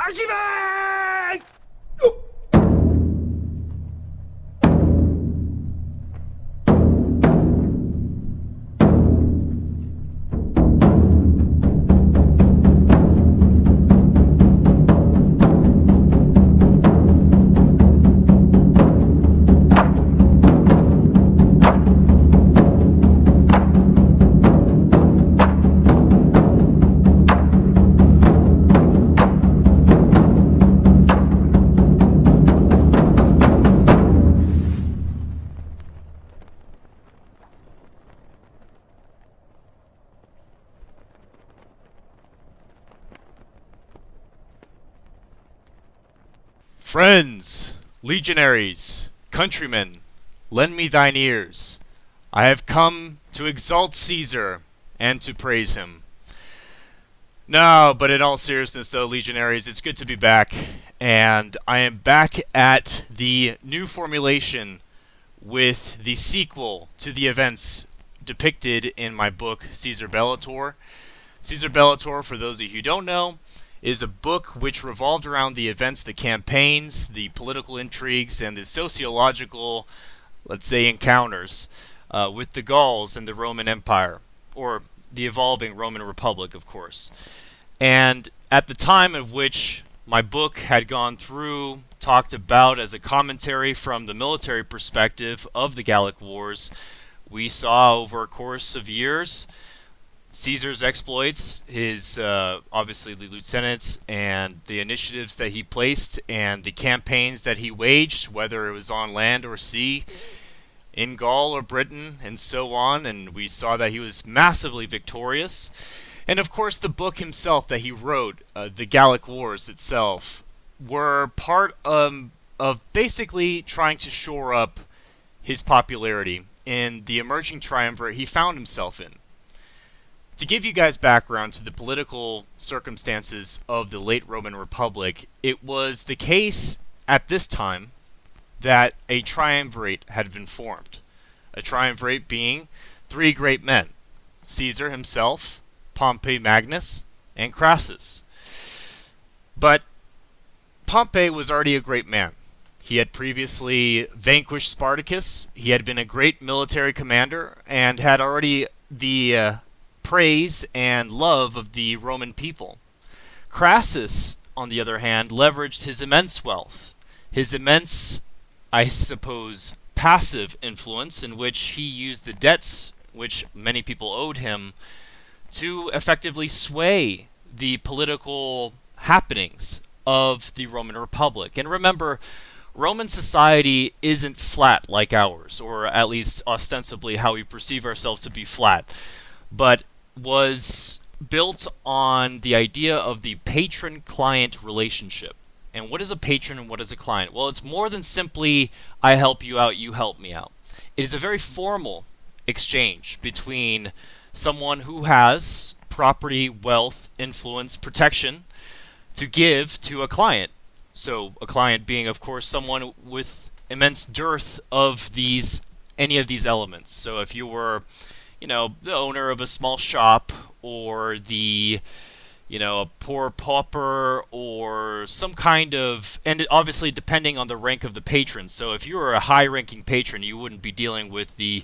始め！Friends, legionaries, countrymen, lend me thine ears. I have come to exalt Caesar and to praise him. No, but in all seriousness though, legionaries, it's good to be back. And I am back at the new formulation with the sequel to the events depicted in my book, Caesar Bellator. Caesar Bellator, for those of you who don't know, is a book which revolved around the events, the campaigns, the political intrigues, and the sociological, let's say, encounters with the Gauls and the Roman Empire, or the evolving Roman Republic, of course. And at the time of which my book had gone through, talked about as a commentary from the military perspective of the Gallic Wars, we saw over a course of years Caesar's exploits, his obviously the lieutenants, and the initiatives that he placed, and the campaigns that he waged, whether it was on land or sea, in Gaul or Britain, and so on. And we saw that he was massively victorious. And of course, the book himself that he wrote, the Gallic Wars itself, were part of basically trying to shore up his popularity in the emerging triumvirate he found himself in. To give you guys background to the political circumstances of the late Roman Republic, it was the case at this time that a triumvirate had been formed. A triumvirate being three great men: Caesar himself, Pompey Magnus, and Crassus. But Pompey was already a great man. He had previously vanquished Spartacus, he had been a great military commander, and had already the praise and love of the Roman people. Crassus, on the other hand, leveraged his immense wealth, his immense, I suppose, passive influence, in which he used the debts which many people owed him to effectively sway the political happenings of the Roman Republic. And remember, Roman society isn't flat like ours, or at least ostensibly how we perceive ourselves to be flat, but was built on the idea of the patron-client relationship. And what is a patron and what is a client? Well, it's more than simply, I help you out, you help me out. It is a very formal exchange between someone who has property, wealth, influence, protection to give to a client. So a client being, of course, someone with immense dearth of any of these elements. So if you were, the owner of a small shop, or a poor pauper, or some kind of, and obviously depending on the rank of the patron. So if you were a high-ranking patron, you wouldn't be dealing with the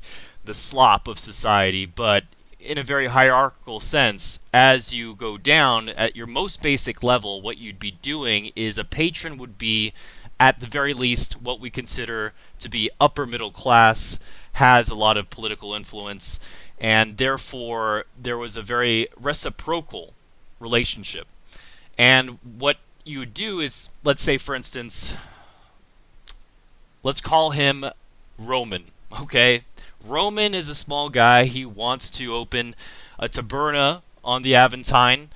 slop of society, but in a very hierarchical sense, as you go down at your most basic level, what you'd be doing is a patron would be, at the very least, what we consider to be upper middle class, has a lot of political influence, and therefore there was a very reciprocal relationship. And what you would do is, let's say for instance, let's call him Roman, okay? Roman is a small guy. He wants to open a taberna on the Aventine,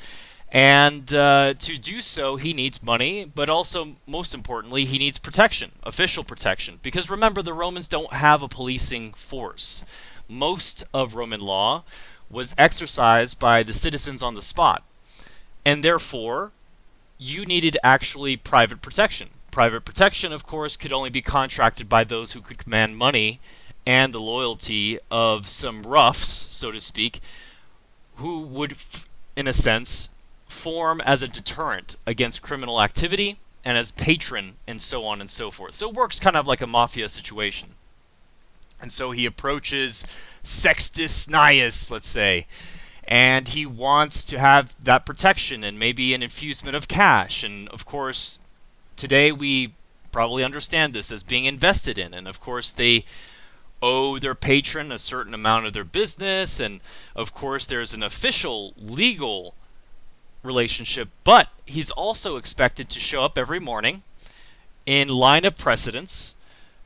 and to do so he needs money, but also, most importantly, he needs protection, official protection, because remember, the Romans don't have a policing force. Most of Roman law was exercised by the citizens on the spot, and therefore you needed actually private protection. Private protection, of course, could only be contracted by those who could command money and the loyalty of some roughs, so to speak, who would, in a sense, form as a deterrent against criminal activity and as patron and so on and so forth. So it works kind of like a mafia situation. And so he approaches Sextus Gnaeus, let's say, and he wants to have that protection and maybe an infusement of cash. And of course, today we probably understand this as being invested in. And of course, they owe their patron a certain amount of their business. And of course, there's an official legal relationship. But he's also expected to show up every morning in line of precedence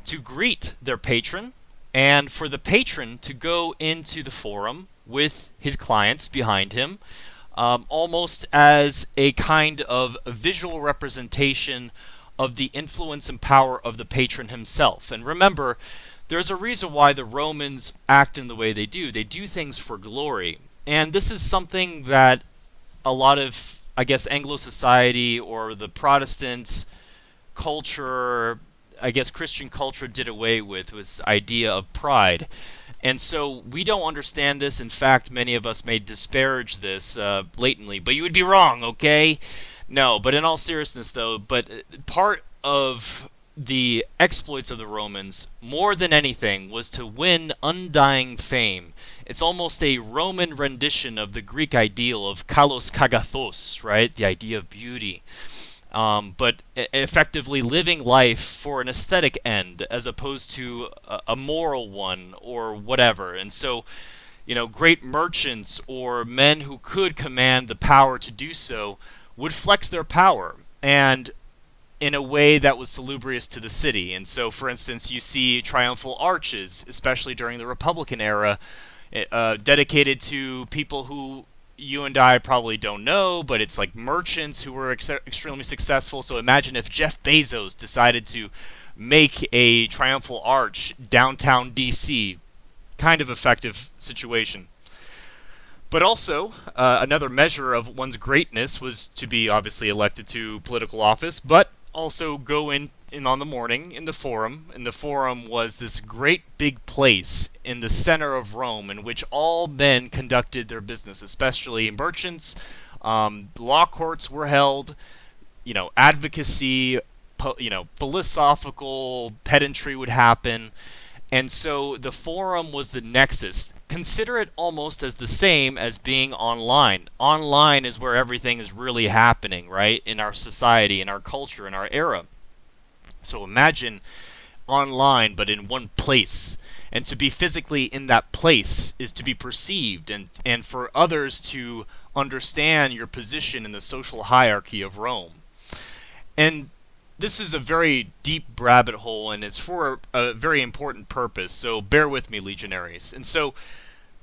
to greet their patron, and for the patron to go into the forum with his clients behind him, almost as a kind of visual representation of the influence and power of the patron himself. And remember, there's a reason why the Romans act in the way they do. They do things for glory. And this is something that a lot of, I guess, Anglo society or the Protestant culture, I guess Christian culture did away with this idea of pride. And so we don't understand this. In fact, many of us may disparage this blatantly, but you would be wrong, okay? No, but in all seriousness though, part of the exploits of the Romans, more than anything, was to win undying fame. It's almost a Roman rendition of the Greek ideal of kalos kagathos, right? The idea of beauty. But effectively living life for an aesthetic end as opposed to a moral one or whatever. And so, great merchants or men who could command the power to do so would flex their power, and in a way that was salubrious to the city. And so, for instance, you see triumphal arches, especially during the Republican era, dedicated to people who you and I probably don't know, but it's like merchants who were extremely successful. So imagine if Jeff Bezos decided to make a triumphal arch downtown DC. Kind of effective situation. But also, another measure of one's greatness was to be obviously elected to political office, but also go in on the morning in the Forum. And the Forum was this great big place in the center of Rome in which all men conducted their business, especially merchants. Law courts were held, advocacy, philosophical pedantry would happen. And so the Forum was the nexus. Consider it almost as the same as being online. Online is where everything is really happening, right? In our society, in our culture, in our era. So imagine online, but in one place. And to be physically in that place is to be perceived, and for others to understand your position in the social hierarchy of Rome. And this is a very deep rabbit hole, and it's for a very important purpose, so bear with me, Legionaries. And so,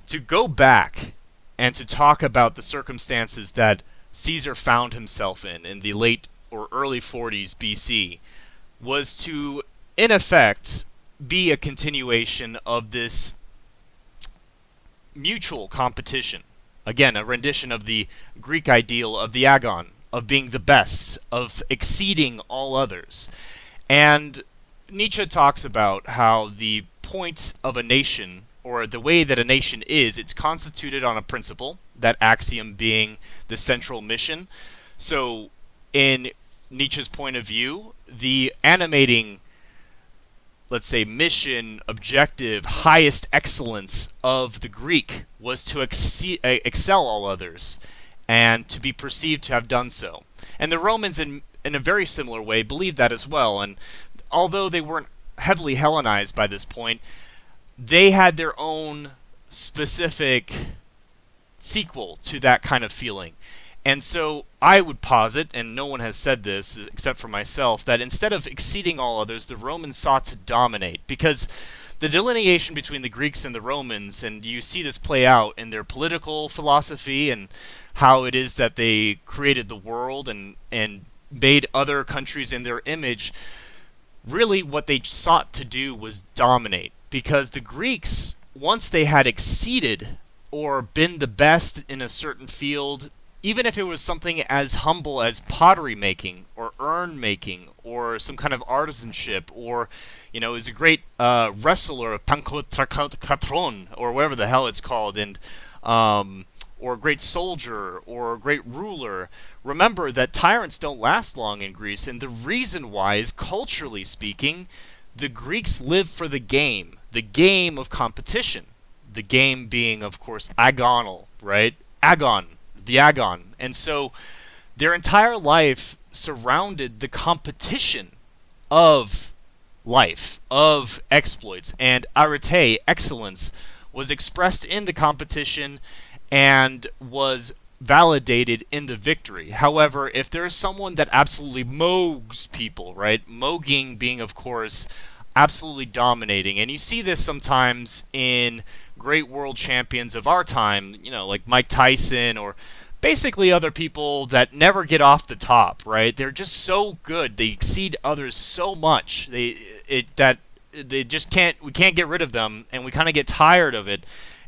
to go back and to talk about the circumstances that Caesar found himself in the late or early 40s BC, was to, in effect, be a continuation of this mutual competition. Again, a rendition of the Greek ideal of the agon, of being the best, of exceeding all others. And Nietzsche talks about how the point of a nation, or the way that a nation is, it's constituted on a principle, that axiom being the central mission. So, in Nietzsche's point of view, the animating, let's say, mission, objective, highest excellence of the Greek was to excel all others, and to be perceived to have done so. And the Romans, in a very similar way, believed that as well. And although they weren't heavily Hellenized by this point, they had their own specific sequel to that kind of feeling. And so I would posit, and no one has said this except for myself, that instead of exceeding all others, the Romans sought to dominate. Because the delineation between the Greeks and the Romans, and you see this play out in their political philosophy and how it is that they created the world and made other countries in their image, really what they sought to do was dominate. Because the Greeks, once they had exceeded or been the best in a certain field, even if it was something as humble as pottery making or urn making or some kind of artisanship, or is a great wrestler, pankotrakatron, or whatever the hell it's called, and or a great soldier, or a great ruler, remember that tyrants don't last long in Greece, and the reason why is, culturally speaking, the Greeks lived for the game of competition. The game being, of course, agonal, right? Agon, the agon. And so their entire life surrounded the competition of life, of exploits, and arete, excellence, was expressed in the competition and was validated in the victory. However, if there is someone that absolutely mogs people, right? Mogging being, of course, absolutely dominating, and you see this sometimes in great world champions of our time, like Mike Tyson, or basically other people that never get off the top, right? They're just so good. They exceed others so much. We can't get rid of them, and we kind of get tired of it.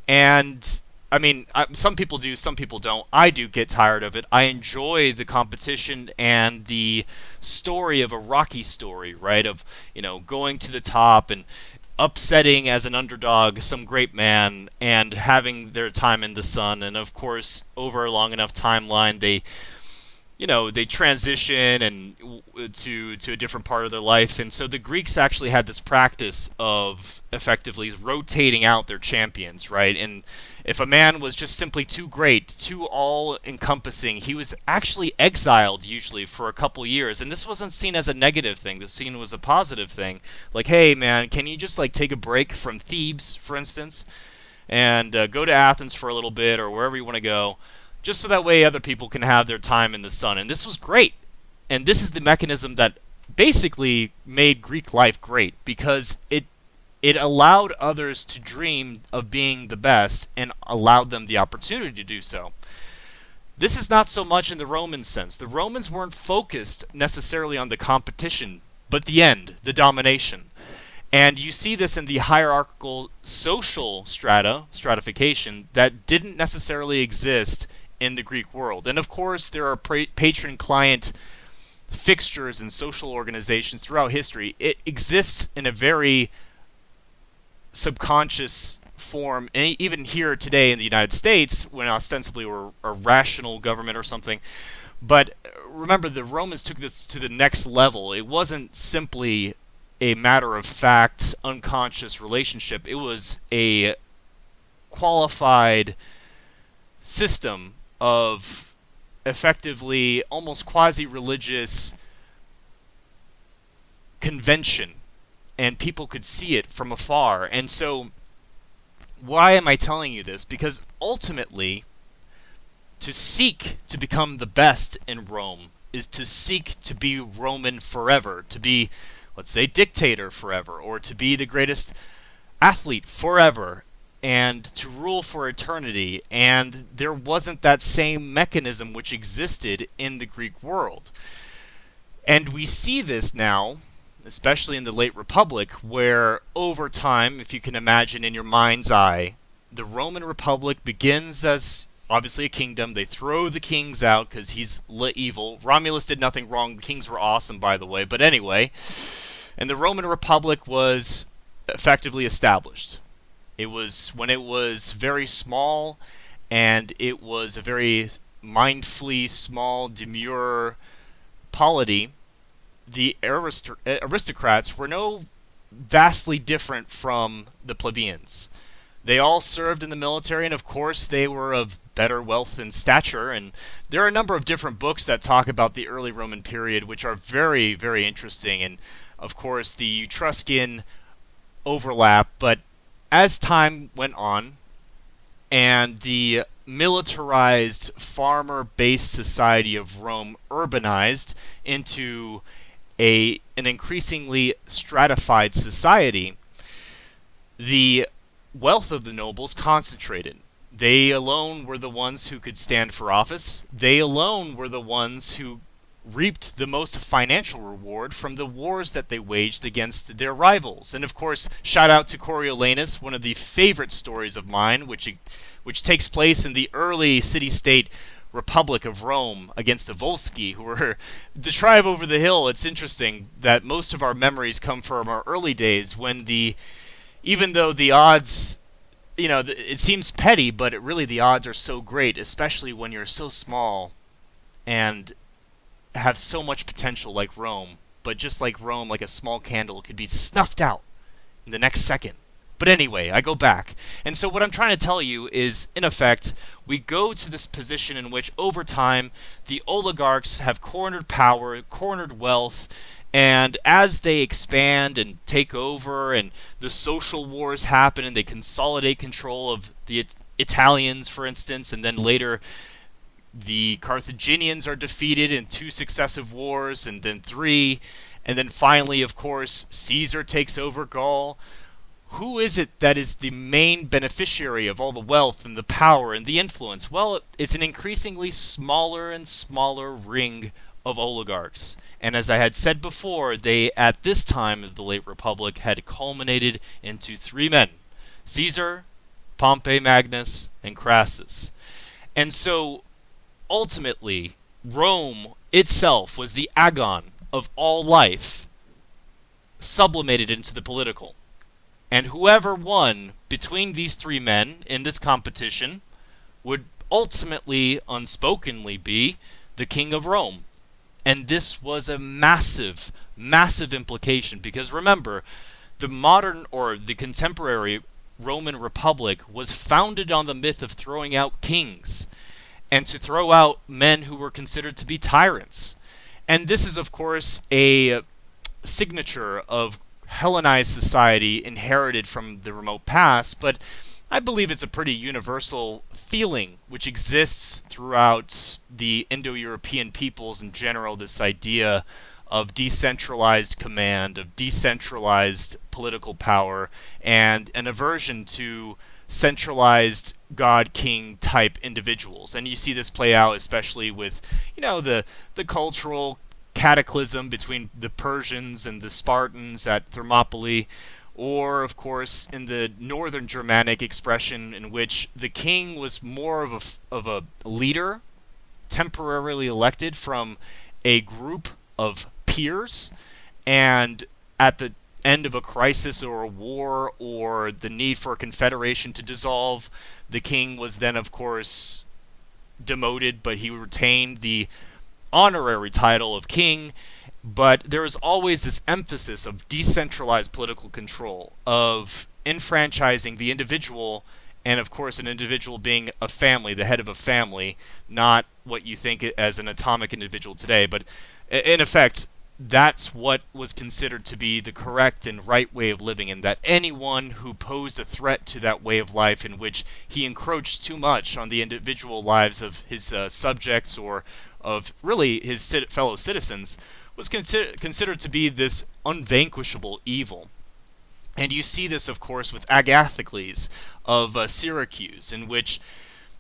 And I mean, some people do, some people don't. I do get tired of it. I enjoy the competition and the story of a Rocky story, right? Of, going to the top and upsetting as an underdog some great man and having their time in the sun. And of course, over a long enough timeline, they transition and to a different part of their life. And so the Greeks actually had this practice of effectively rotating out their champions, right? And if a man was just simply too great, too all-encompassing, he was actually exiled usually for a couple years. And this wasn't seen as a negative thing. This seen was a positive thing. Like, hey, man, can you just take a break from Thebes, for instance, and go to Athens for a little bit, or wherever you want to go, just so that way other people can have their time in the sun. And this was great. And this is the mechanism that basically made Greek life great, because it allowed others to dream of being the best and allowed them the opportunity to do so. This is not so much in the Roman sense. The Romans weren't focused necessarily on the competition, but the end, the domination. And you see this in the hierarchical social stratification that didn't necessarily exist in the Greek world. And of course, there are patron-client fixtures and social organizations throughout history. It exists in a very subconscious form, and even here today in the United States, when ostensibly we're a rational government or something. But remember, the Romans took this to the next level. It wasn't simply a matter of fact, unconscious relationship. It was a qualified system of effectively almost quasi-religious convention, and people could see it from afar. And so, why am I telling you this? Because ultimately, to seek to become the best in Rome is to seek to be Roman forever, to be, let's say, dictator forever, or to be the greatest athlete forever, and to rule for eternity. And there wasn't that same mechanism which existed in the Greek world. And we see this now, especially in the late Republic, where over time, if you can imagine in your mind's eye, the Roman Republic begins as obviously a kingdom. They throw the kings out because he's evil. Romulus did nothing wrong. The kings were awesome, by the way. But anyway, and the Roman Republic was effectively established. It was when it was very small, and it was a very mindfully small, demure polity. The aristocrats were no vastly different from the plebeians. They all served in the military, and of course they were of better wealth and stature. And there are a number of different books that talk about the early Roman period, which are very, very interesting. And of course the Etruscan overlap. But as time went on, and the militarized, farmer-based society of Rome urbanized into an increasingly stratified society, the wealth of the nobles concentrated. They alone were the ones who could stand for office. They alone were the ones who reaped the most financial reward from the wars that they waged against their rivals. And of course, shout out to Coriolanus, one of the favorite stories of mine, which takes place in the early city-state Republic of Rome against the Volsci, who were the tribe over the hill. It's interesting that most of our memories come from our early days when even though the odds it seems petty, but really the odds are so great, especially when you're so small and have so much potential like Rome. But just like Rome, like a small candle could be snuffed out in the next second. But anyway, I go back. And so what I'm trying to tell you is, in effect, we go to this position in which over time the oligarchs have cornered power, cornered wealth, and as they expand and take over and the social wars happen and they consolidate control of the Italians, for instance, and then later the Carthaginians are defeated in 2 successive wars, and then 3, and then finally, of course, Caesar takes over Gaul. Who is it that is the main beneficiary of all the wealth and the power and the influence? Well, it's an increasingly smaller and smaller ring of oligarchs. And as I had said before, they, at this time of the late Republic, had culminated into 3 men: Caesar, Pompey Magnus, and Crassus. And so, ultimately, Rome itself was the agon of all life, sublimated into the political. And whoever won between these 3 men in this competition would ultimately, unspokenly, be the king of Rome. And this was a massive, massive implication, because remember, the modern or the contemporary Roman Republic was founded on the myth of throwing out kings, and to throw out men who were considered to be tyrants. And this is, of course, a signature of Hellenized society inherited from the remote past, but I believe it's a pretty universal feeling which exists throughout the Indo-European peoples in general, this idea of decentralized command, of decentralized political power, and an aversion to centralized god-king type individuals. And you see this play out especially with, the cultural cataclysm between the Persians and the Spartans at Thermopylae, or, of course, in the northern Germanic expression in which the king was more of a leader, temporarily elected from a group of peers, and at the end of a crisis or a war or the need for a confederation to dissolve, the king was then, of course, demoted, but he retained the honorary title of king. But there is always this emphasis of decentralized political control, of enfranchising the individual, and of course an individual being a family, the head of a family, not what you think as an atomic individual today. But in effect, that's what was considered to be the correct and right way of living, and that anyone who posed a threat to that way of life in which he encroached too much on the individual lives of his subjects or of really his fellow citizens was considered to be this unvanquishable evil. And you see this, of course, with Agathocles of Syracuse, in which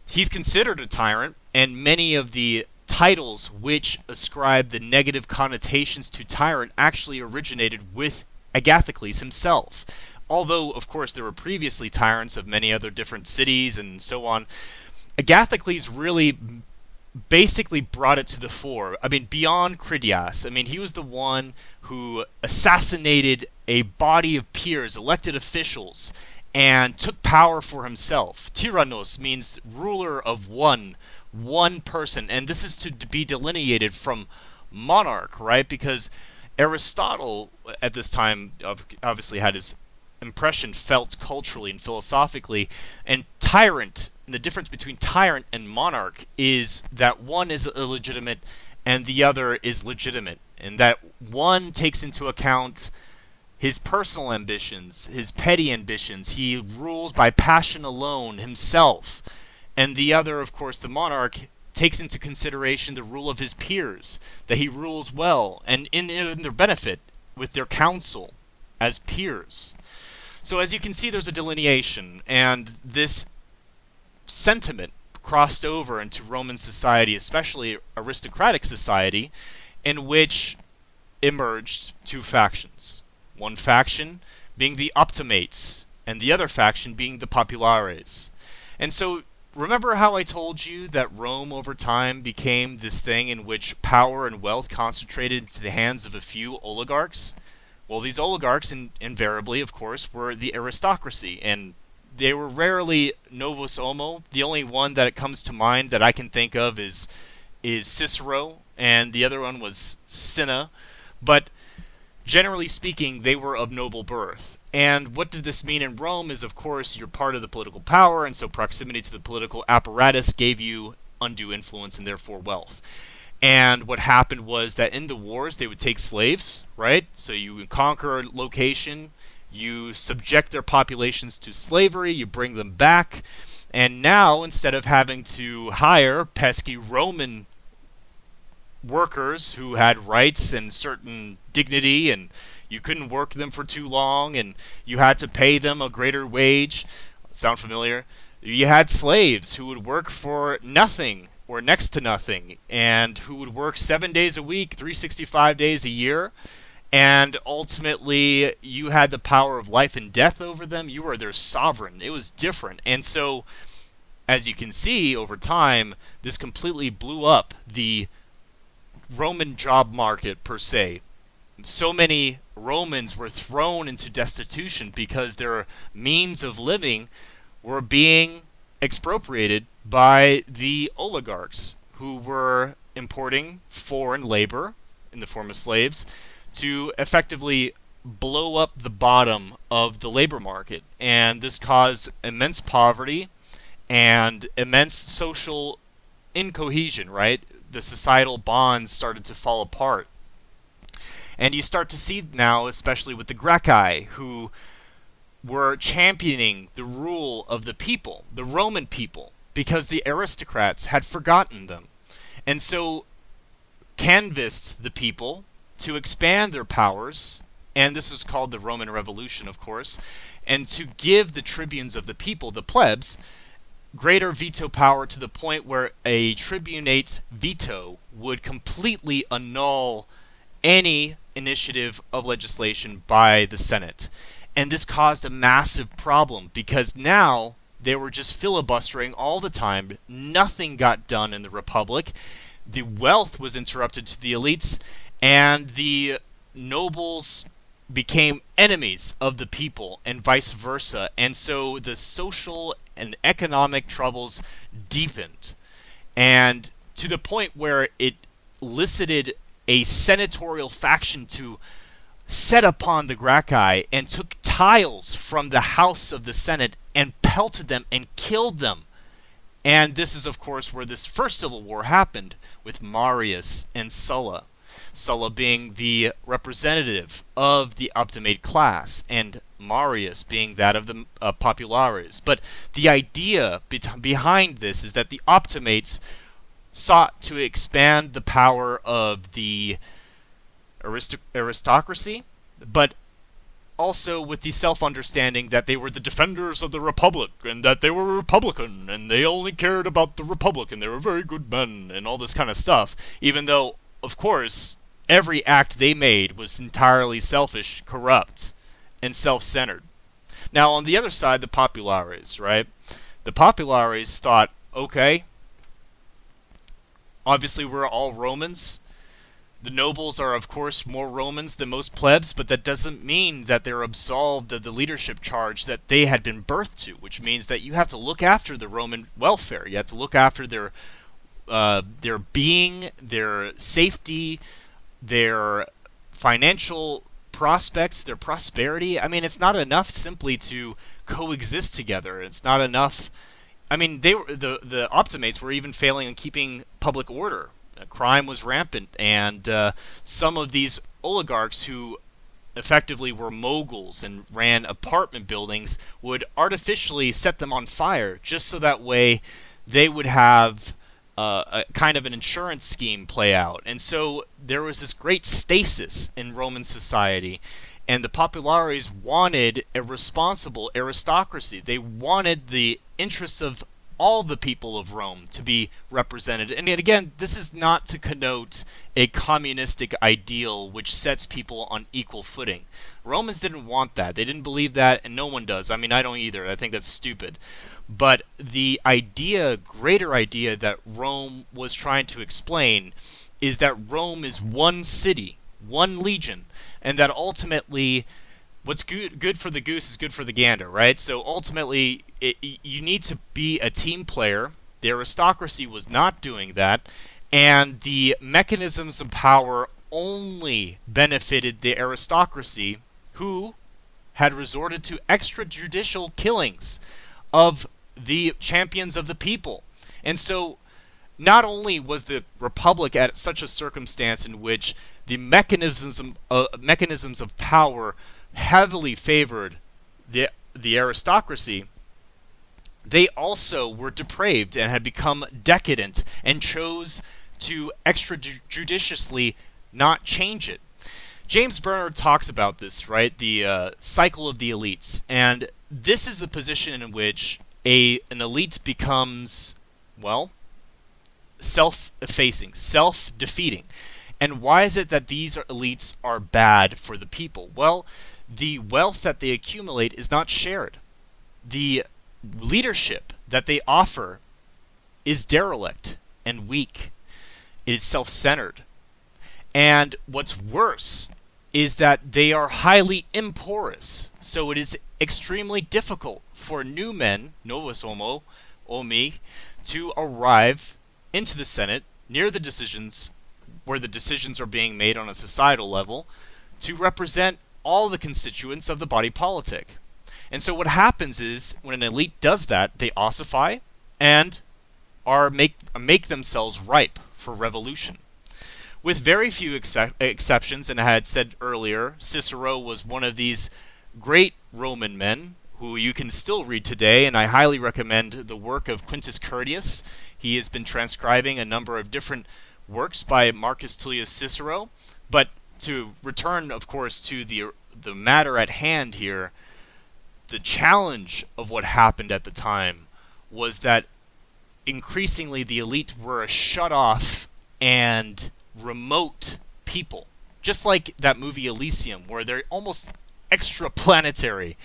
he's considered a tyrant, and many of the titles which ascribe the negative connotations to tyrant actually originated with Agathocles himself. Although, of course, there were previously tyrants of many other different cities and so on, Agathocles really basically brought it to the fore. I mean, beyond Critias, he was the one who assassinated a body of peers, elected officials, and took power for himself. Tyrannos means ruler of one person, and this is to be delineated from monarch, right? Because Aristotle at this time obviously had his impression felt culturally and philosophically, and tyrant, and the difference between tyrant and monarch is that one is illegitimate and the other is legitimate, and that one takes into account his personal ambitions, his petty ambitions. He rules by passion alone himself, and the other, of course, the monarch, takes into consideration the rule of his peers, that he rules well and in their benefit with their counsel as peers. So as you can see, there's a delineation, and this sentiment crossed over into Roman society, especially aristocratic society, in which emerged 2 factions. One faction being the optimates, and the other faction being the populares. And so, remember how I told you that Rome over time became this thing in which power and wealth concentrated into the hands of a few oligarchs? Well, these oligarchs invariably, of course, were the aristocracy, and they were rarely novus homo. The only one that comes to mind that I can think of is Cicero, and the other one was Cinna. But generally speaking, they were of noble birth. And what did this mean in Rome is, of course, you're part of the political power, and so proximity to the political apparatus gave you undue influence and therefore wealth. And what happened was that in the wars, they would take slaves, right? So you would conquer a location, you subject their populations to slavery, you bring them back, and now, instead of having to hire pesky Roman workers who had rights and certain dignity, and you couldn't work them for too long, and you had to pay them a greater wage. Sound familiar? You had slaves who would work for nothing or next to nothing, and who would work 7 days a week, 365 days a year, and ultimately you had the power of life and death over them. You were their sovereign. It was different. And so, as you can see, over time, this completely blew up the Roman job market, per se. So many Romans were thrown into destitution because their means of living were being expropriated by the oligarchs, who were importing foreign labor in the form of slaves to effectively blow up the bottom of the labor market. And this caused immense poverty and immense social incohesion, right? The societal bonds started to fall apart. And you start to see now, especially with the Gracchi, who were championing the rule of the people, the Roman people, because the aristocrats had forgotten them. And so canvassed the people to expand their powers, and this was called the Roman Revolution, of course, and to give the tribunes of the people, the plebs, greater veto power, to the point where a tribunate veto would completely annul any initiative of legislation by the Senate. And this caused a massive problem, because now they were just filibustering all the time. Nothing got done in the Republic. The wealth was interrupted to the elites, and the nobles became enemies of the people, and vice versa. And so the social and economic troubles deepened, and to the point where it elicited a senatorial faction to set upon the Gracchi and took tiles from the house of the Senate and pelted them and killed them. And this is, of course, where this first civil war happened, with Marius and Sulla. Sulla being the representative of the Optimate class, and Marius being that of the Populares. But the idea behind this is that the Optimates sought to expand the power of the aristocracy, but also with the self-understanding that they were the defenders of the Republic, and that they were Republican, and they only cared about the Republic, and they were very good men, and all this kind of stuff, even though, of course, every act they made was entirely selfish, corrupt, and self-centered. Now, on the other side, the Populares, right? The Populares thought, okay, obviously we're all Romans. The nobles are, of course, more Romans than most plebs, but that doesn't mean that they're absolved of the leadership charge that they had been birthed to, which means that you have to look after the Roman welfare. You have to look after their being, their safety, their financial prospects, their prosperity. I mean, it's not enough simply to coexist together. It's not enough. I mean, the Optimates were even failing in keeping public order. Crime was rampant, and some of these oligarchs who effectively were moguls and ran apartment buildings would artificially set them on fire, just so that way they would have a kind of an insurance scheme play out. And so there was this great stasis in Roman society, and the Populares wanted a responsible aristocracy. They wanted the interests of all the people of Rome to be represented. And yet again, this is not to connote a communistic ideal which sets people on equal footing. Romans didn't want that. They didn't believe that, and no one does. I mean, I don't either. I think that's stupid. But the idea, greater idea that Rome was trying to explain is that Rome is one city, one legion, and that ultimately what's good for the goose is good for the gander, right? So ultimately, you need to be a team player. The aristocracy was not doing that, and the mechanisms of power only benefited the aristocracy, who had resorted to extrajudicial killings of the champions of the people. And so not only was the Republic at such a circumstance in which the mechanisms of power heavily favored the aristocracy, they also were depraved and had become decadent and chose to extrajudiciously not change it. James Bernard talks about this, right? The cycle of the elites. And this is the position in which an elite becomes, well, self-effacing, self-defeating. And why is it that these elites are bad for the people? Well, the wealth that they accumulate is not shared. The leadership that they offer is derelict and weak. It is self-centered. And what's worse is that they are highly imporous. So it is extremely difficult for new men, novus homo, omi, to arrive into the Senate near the decisions, where the decisions are being made on a societal level, to represent all the constituents of the body politic. And so what happens is, when an elite does that, they ossify and make themselves ripe for revolution. With very few exceptions, and I had said earlier, Cicero was one of these great Roman men who you can still read today, and I highly recommend the work of Quintus Curtius. He has been transcribing a number of different works by Marcus Tullius Cicero. But to return, of course, to the matter at hand here, the challenge of what happened at the time was that increasingly the elite were a shut-off and remote people. Just like that movie Elysium, where they're almost extraplanetary.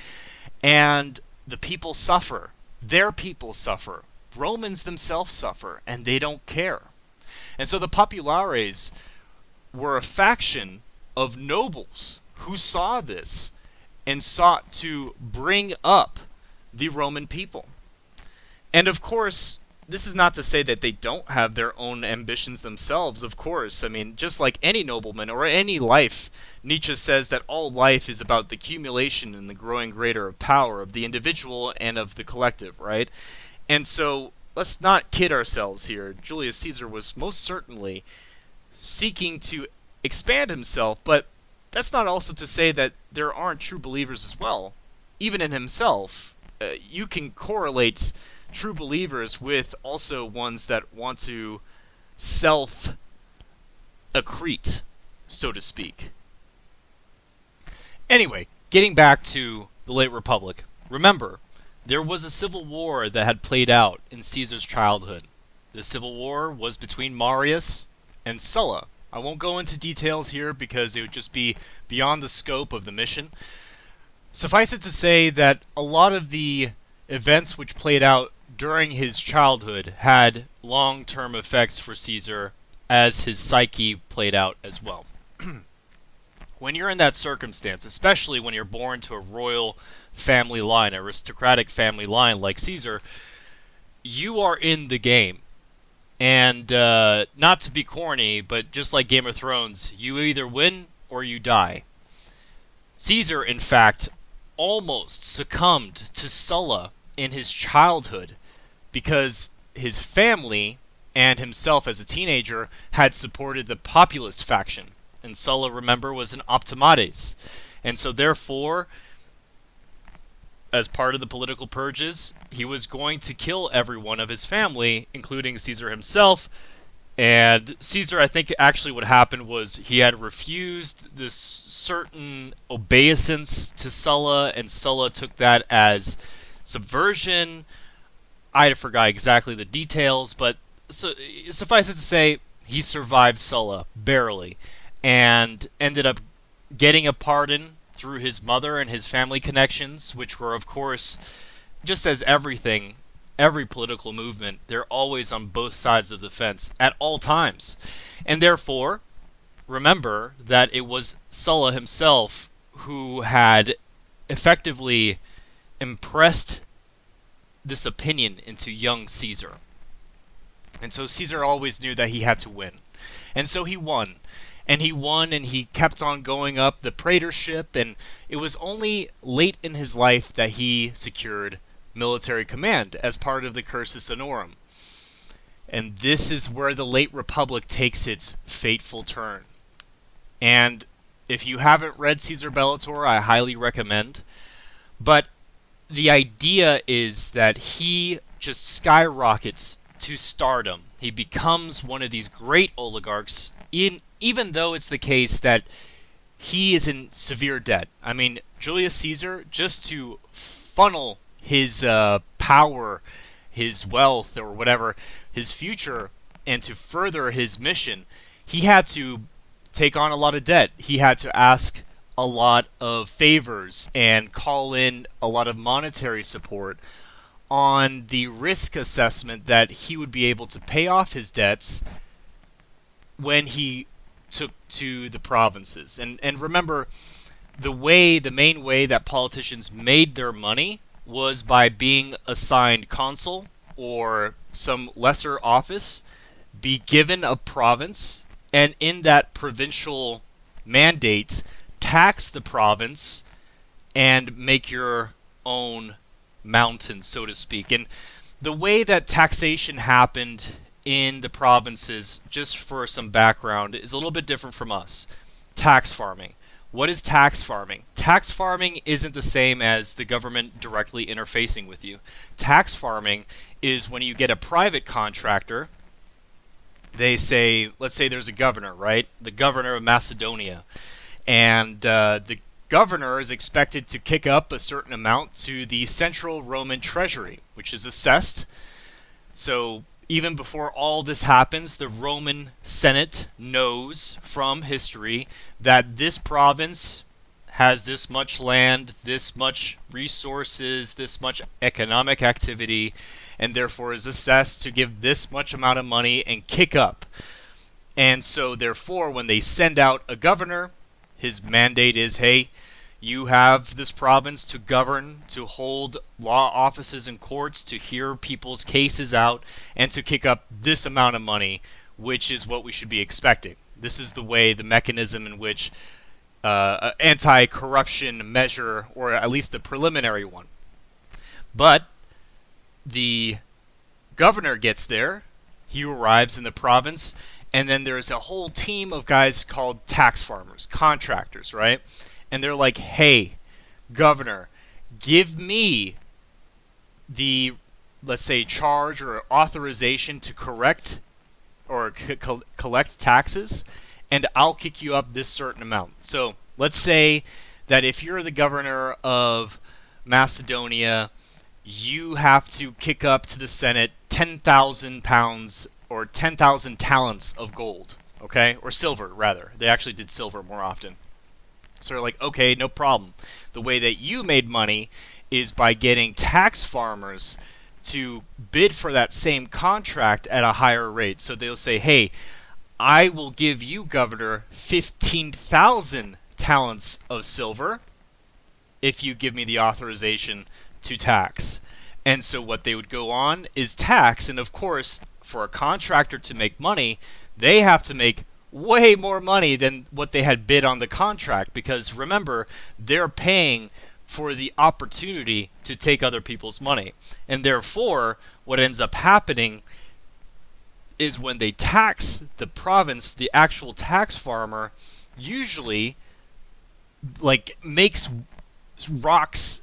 And the people suffer. Their people suffer. Romans themselves suffer, and they don't care. And so the populares were a faction of nobles who saw this and sought to bring up the Roman people. And of course, this is not to say that they don't have their own ambitions themselves, of course. I mean, just like any nobleman or any life, Nietzsche says that all life is about the accumulation and the growing greater of power of the individual and of the collective, right? And so, let's not kid ourselves here. Julius Caesar was most certainly seeking to expand himself, but that's not also to say that there aren't true believers as well. Even in himself, you can correlate true believers with also ones that want to self-accrete, so to speak. Anyway, getting back to the late Republic, remember, there was a civil war that had played out in Caesar's childhood. The civil war was between Marius and Sulla. I won't go into details here because it would just be beyond the scope of the mission. Suffice it to say that a lot of the events which played out during his childhood had long-term effects for Caesar as his psyche played out as well. When you're in that circumstance, especially when you're born to a royal family line, aristocratic family line like Caesar, you are in the game. And not to be corny, but just like Game of Thrones, you either win or you die. Caesar, in fact, almost succumbed to Sulla in his childhood because his family and himself as a teenager had supported the populist faction. And Sulla, remember, was an optimates. And so therefore, as part of the political purges, he was going to kill everyone of his family, including Caesar himself. And Caesar, I think actually what happened was he had refused this certain obeisance to Sulla, and Sulla took that as subversion. I forgot exactly the details, but suffice it to say, he survived Sulla, barely, and ended up getting a pardon through his mother and his family connections, which were, of course, just as everything, every political movement, they're always on both sides of the fence at all times. And therefore, remember that it was Sulla himself who had effectively impressed this opinion into young Caesar. And so Caesar always knew that he had to win. And so he won. And he won, and he kept on going up the praetorship, and it was only late in his life that he secured military command as part of the Cursus Honorum. And this is where the late Republic takes its fateful turn. And if you haven't read Caesar Bellator, I highly recommend. But the idea is that he just skyrockets to stardom. He becomes one of these great oligarchs, even though it's the case that he is in severe debt. I mean, Julius Caesar, just to funnel his power, his wealth, or whatever, his future, and to further his mission, he had to take on a lot of debt. He had to ask a lot of favors and call in a lot of monetary support on the risk assessment that he would be able to pay off his debts when he took to the provinces. And remember, the main way that politicians made their money was by being assigned consul or some lesser office, be given a province, and in that provincial mandate, tax the province and make your own mountain, so to speak. And the way that taxation happened in the provinces, just for some background, is a little bit different from us. Tax farming. What is tax farming? Tax farming isn't the same as the government directly interfacing with you. Tax farming is when you get a private contractor. They say, let's say there's a governor, right? The governor of Macedonia. And the governor is expected to kick up a certain amount to the central Roman treasury, which is assessed. So even before all this happens, the Roman Senate knows from history that this province has this much land, this much resources, this much economic activity, and therefore is assessed to give this much amount of money and kick up. And so therefore, when they send out a governor, his mandate is, hey, you have this province to govern, to hold law offices and courts, to hear people's cases out, and to kick up this amount of money, which is what we should be expecting. This is the way, the mechanism in which anti-corruption measure, or at least the preliminary one. But the governor gets there, he arrives in the province, and then there's a whole team of guys called tax farmers, contractors, right? And they're like, hey, governor, give me the, let's say, charge or authorization to correct or collect taxes, and I'll kick you up this certain amount. So let's say that if you're the governor of Macedonia, you have to kick up to the Senate 10,000 pounds or 10,000 talents of gold, okay? Or silver, rather. They actually did silver more often. So they're like, okay, no problem. The way that you made money is by getting tax farmers to bid for that same contract at a higher rate. So they'll say, hey, I will give you, governor, 15,000 talents of silver if you give me the authorization to tax. And so what they would go on is tax. And of course, for a contractor to make money, they have to make way more money than what they had bid on the contract, because remember, they're paying for the opportunity to take other people's money. And therefore, what ends up happening is when they tax the province, the actual tax farmer usually like makes rocks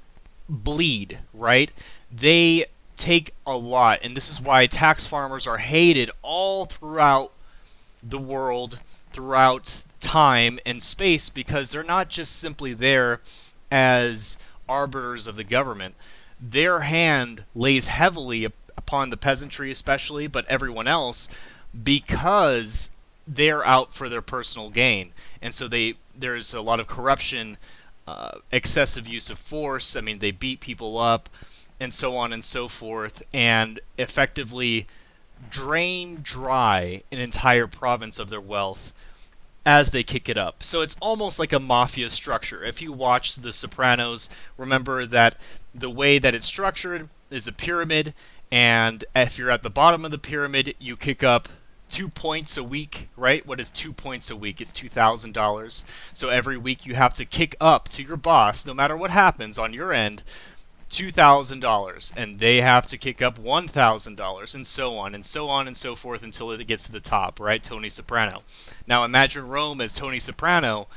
bleed, right? They take a lot, and this is why tax farmers are hated all throughout the world, throughout time and space, because they're not just simply there as arbiters of the government. Their hand lays heavily upon the peasantry especially, but everyone else, because they're out for their personal gain. And so there's a lot of corruption, excessive use of force. I mean, they beat people up, and so on and so forth, and effectively drain dry an entire province of their wealth as they kick it up. So it's almost like a mafia structure. If you watch The Sopranos, remember that the way that it's structured is a pyramid, and if you're at the bottom of the pyramid, you kick up 2 points a week, right? What is 2 points a week? It's $2,000. So every week you have to kick up to your boss, no matter what happens on your end, $2,000, and they have to kick up $1,000, and so on and so on and so forth until it gets to the top, right? Tony Soprano. Now imagine Rome as Tony Soprano,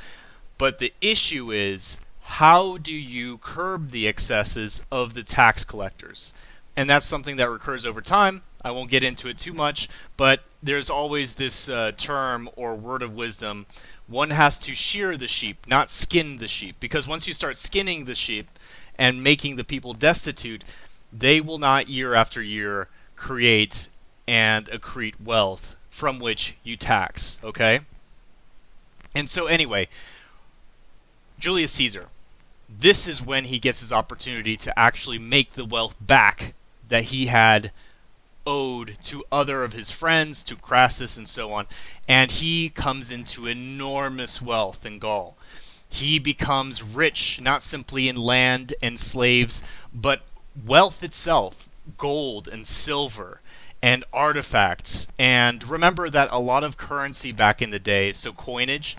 but the issue is, how do you curb the excesses of the tax collectors? And that's something that recurs over time. I won't get into it too much, but there's always this term or word of wisdom: one has to shear the sheep, not skin the sheep, because once you start skinning the sheep and making the people destitute, they will not year after year create and accrete wealth from which you tax, okay? And so anyway, Julius Caesar, this is when he gets his opportunity to actually make the wealth back that he had owed to other of his friends, to Crassus and so on, and he comes into enormous wealth in Gaul. He becomes rich, not simply in land and slaves, but wealth itself, gold and silver and artifacts. And remember that a lot of currency back in the day, so coinage,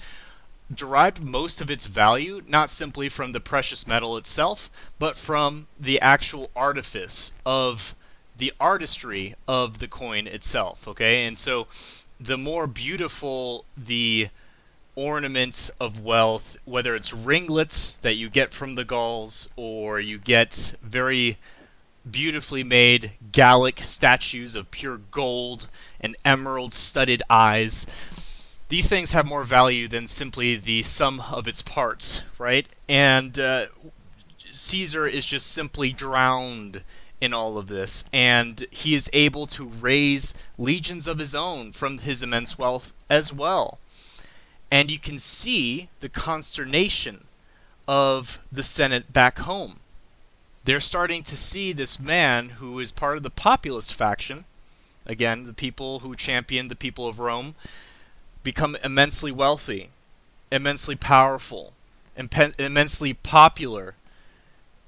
derived most of its value not simply from the precious metal itself, but from the actual artifice of the artistry of the coin itself, okay? And so the more beautiful the ornaments of wealth, whether it's ringlets that you get from the Gauls, or you get very beautifully made Gallic statues of pure gold and emerald studded eyes, these things have more value than simply the sum of its parts, right? And Caesar is just simply drowned in all of this, and he is able to raise legions of his own from his immense wealth as well. And you can see the consternation of the Senate back home. They're starting to see this man who is part of the populist faction, again, the people who champion the people of Rome, become immensely wealthy, immensely powerful, immensely popular,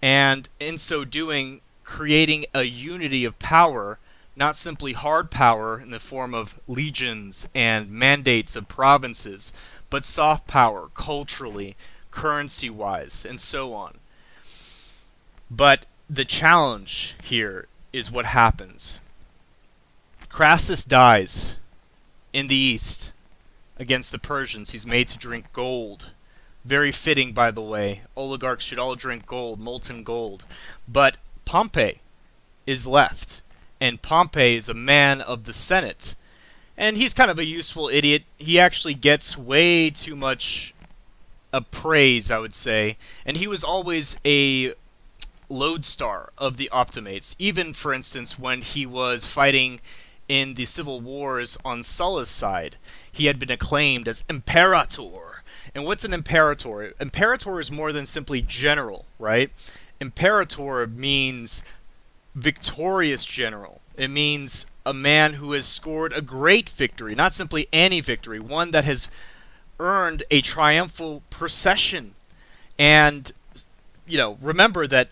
and in so doing, creating a unity of power, not simply hard power in the form of legions and mandates of provinces, but soft power culturally, currency-wise, and so on. But the challenge here is what happens. Crassus dies in the east against the Persians. He's made to drink gold. Very fitting, by the way. Oligarchs should all drink gold, molten gold. But Pompey is left, and Pompey is a man of the Senate, and he's kind of a useful idiot. He actually gets way too much praise, I would say, and he was always a lodestar of the Optimates, even, for instance, when he was fighting in the civil wars on Sulla's side. He had been acclaimed as Imperator. And what's an Imperator? Imperator is more than simply general, right? Imperator means victorious general. It means a man who has scored a great victory, not simply any victory, one that has earned a triumphal procession. And, remember that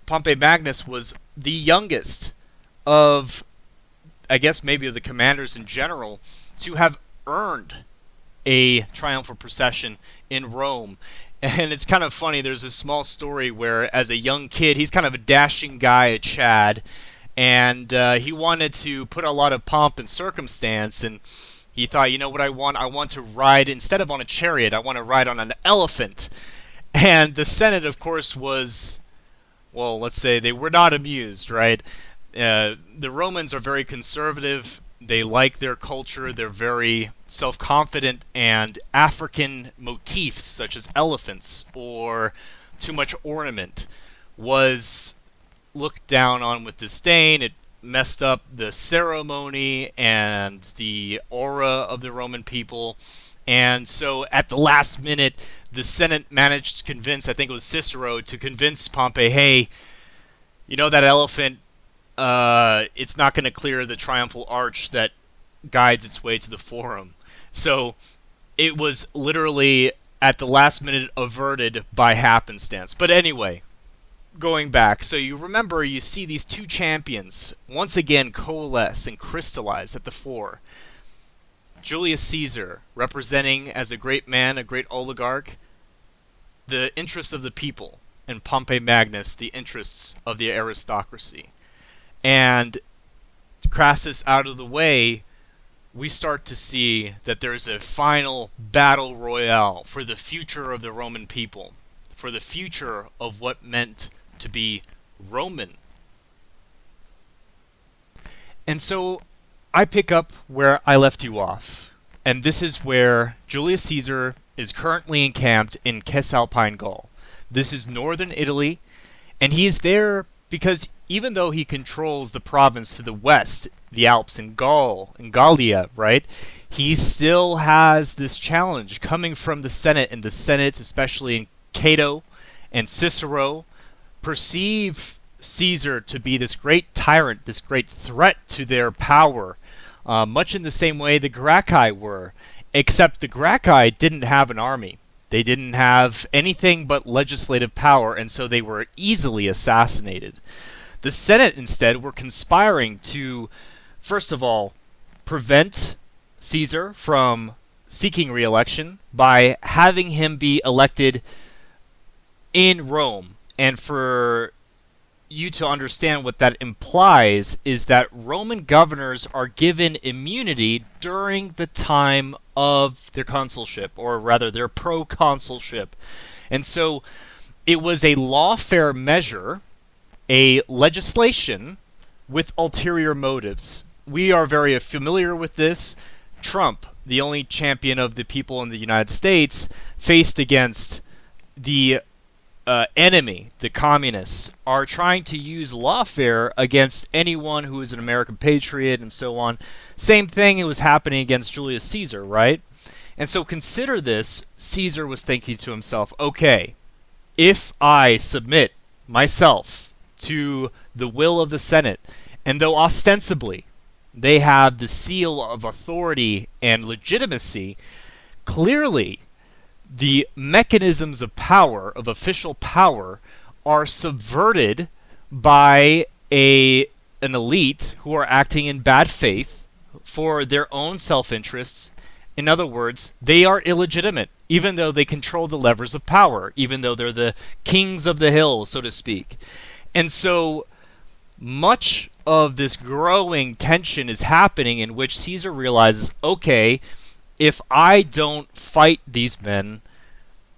Pompey Magnus was the youngest of, I guess maybe of the commanders in general, to have earned a triumphal procession in Rome. And it's kind of funny, there's a small story where, as a young kid, he's kind of a dashing guy, a Chad, and he wanted to put a lot of pomp and circumstance, and he thought, you know what I want? I want to ride, instead of on a chariot, I want to ride on an elephant. And the Senate, of course, was, well, let's say they were not amused, right? The Romans are very conservative. They like their culture. They're very self-confident, and African motifs such as elephants or too much ornament was looked down on with disdain. It messed up the ceremony and the aura of the Roman people. And so at the last minute, the Senate managed to convince, I think it was Cicero, to convince Pompey, hey, that elephant, it's not going to clear the triumphal arch that guides its way to the Forum. So it was literally at the last minute averted by happenstance. But anyway, going back, so you remember, you see these two champions once again coalesce and crystallize at the fore. Julius Caesar, representing as a great man, a great oligarch, the interests of the people, and Pompey Magnus, the interests of the aristocracy. And Crassus out of the way, we start to see that there's a final battle royale for the future of the Roman people, for the future of what meant to be Roman. And so I pick up where I left you off, and this is where Julius Caesar is currently encamped in Cisalpine Gaul. This is northern Italy, and he is there because even though he controls the province to the west, the Alps and Gaul and Gallia, right, he still has this challenge coming from the Senate, and the Senate, especially in Cato and Cicero, perceive Caesar to be this great tyrant, this great threat to their power, much in the same way the Gracchi were, except the Gracchi didn't have an army. They didn't have anything but legislative power, and so they were easily assassinated. The Senate, instead, were conspiring to, first of all, prevent Caesar from seeking re-election by having him be elected in Rome. And for you to understand what that implies is that Roman governors are given immunity during the time of their consulship, or rather their proconsulship. And so it was a lawfare measure, a legislation with ulterior motives. We are very familiar with this. Trump, the only champion of the people in the United States, faced against the enemy, the communists, are trying to use lawfare against anyone who is an American patriot and so on. Same thing, it was happening against Julius Caesar, right? And so consider this. Caesar was thinking to himself, okay, if I submit myself to the will of the Senate, and though ostensibly they have the seal of authority and legitimacy, clearly the mechanisms of power, of official power, are subverted by an elite who are acting in bad faith for their own self-interests. In other words, they are illegitimate, even though they control the levers of power, even though they're the kings of the hill, so to speak. And so much of this growing tension is happening in which Caesar realizes, okay, if I don't fight these men,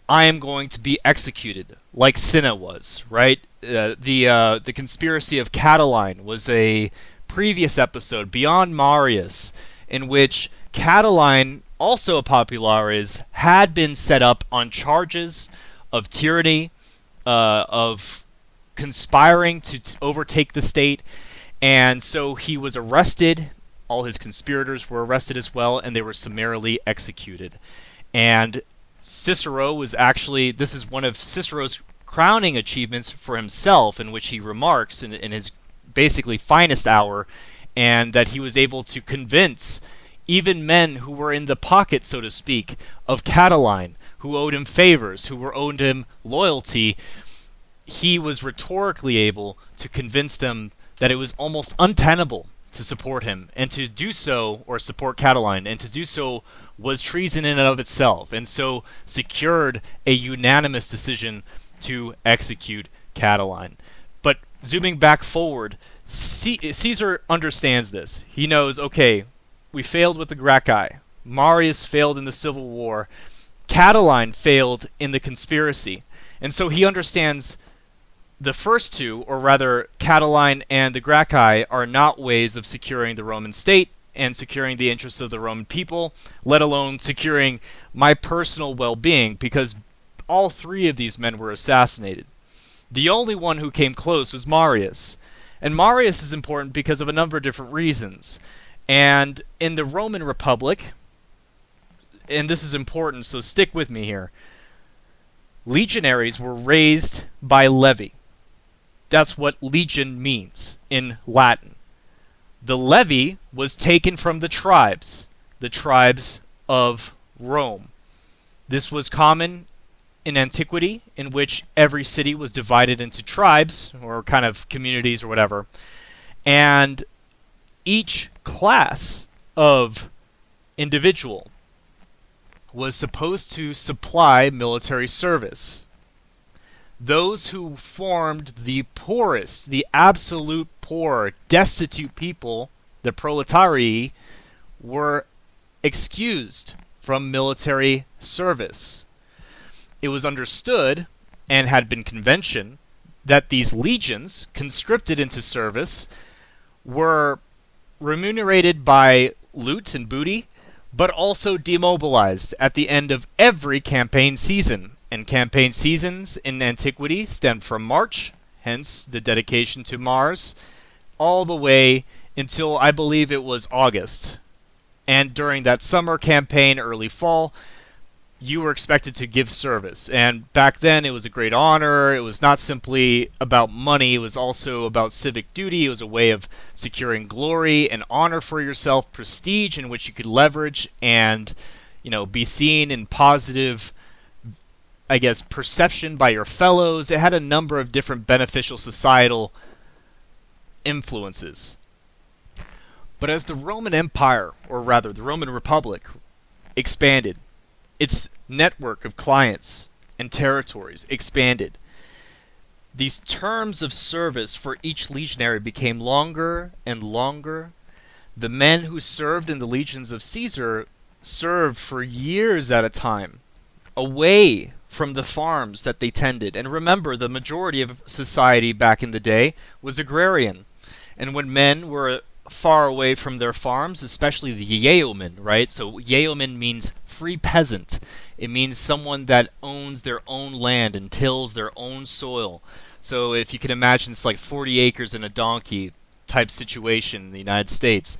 I am going to be executed, like Cinna was, right? The conspiracy of Catiline was a previous episode, beyond Marius, in which Catiline, also a popularis, had been set up on charges of tyranny, of conspiring to overtake the state, and so he was arrested. All his conspirators were arrested as well, and they were summarily executed. And Cicero was actually, this is one of Cicero's crowning achievements for himself, in which he remarks in his basically finest hour, and that he was able to convince even men who were in the pocket, so to speak, of Catiline, who owed him favors, who owed him loyalty. He was rhetorically able to convince them that it was almost untenable to support him, and to do so, or support Catiline, and to do so was treason in and of itself, and so secured a unanimous decision to execute Catiline. But zooming back forward, Caesar understands this. He knows, okay, we failed with the Gracchi. Marius failed in the civil war. Catiline failed in the conspiracy. And so he understands the first two, or rather Catiline and the Gracchi, are not ways of securing the Roman state and securing the interests of the Roman people, let alone securing my personal well-being, because all three of these men were assassinated. The only one who came close was Marius. And Marius is important because of a number of different reasons. And in the Roman Republic, and this is important, so stick with me here, legionaries were raised by levy. That's what legion means in Latin. The levy was taken from the tribes of Rome. This was common in antiquity, in which every city was divided into tribes, or kind of communities or whatever, and each class of individual was supposed to supply military service. Those who formed the poorest, the absolute poor, destitute people, the proletarii, were excused from military service. It was understood, and had been convention, that these legions, conscripted into service, were remunerated by loot and booty, but also demobilized at the end of every campaign season. And campaign seasons in antiquity stemmed from March, hence the dedication to Mars, all the way until I believe it was August. And during that summer campaign, early fall, you were expected to give service. And back then it was a great honor. It was not simply about money. It was also about civic duty. It was a way of securing glory and honor for yourself, prestige in which you could leverage and, be seen in positive, I guess, perception by your fellows. It had a number of different beneficial societal influences. But as the Roman Empire, or rather the Roman Republic, expanded, its network of clients and territories expanded. These terms of service for each legionary became longer and longer. The men who served in the legions of Caesar served for years at a time, away from the farms that they tended. And remember, the majority of society back in the day was agrarian. And when men were far away from their farms, especially the yeomen, right? So yeoman means free peasant. It means someone that owns their own land and tills their own soil. So if you can imagine, it's like 40 acres and a donkey type situation in the United States.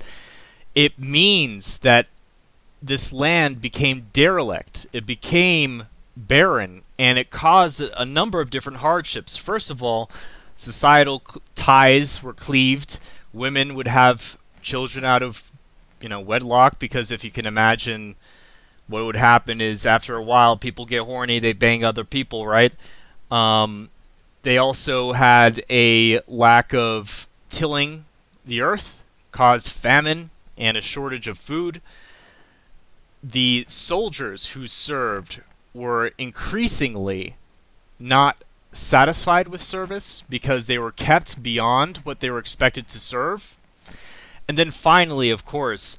It means that this land became derelict. It became barren, and it caused a number of different hardships. First of all, societal ties were cleaved. Women would have children out of, wedlock, because if you can imagine, what would happen is after a while people get horny, they bang other people, right? They also had a lack of tilling the earth, caused famine and a shortage of food. The soldiers who served were increasingly not satisfied with service because they were kept beyond what they were expected to serve. And then finally, of course,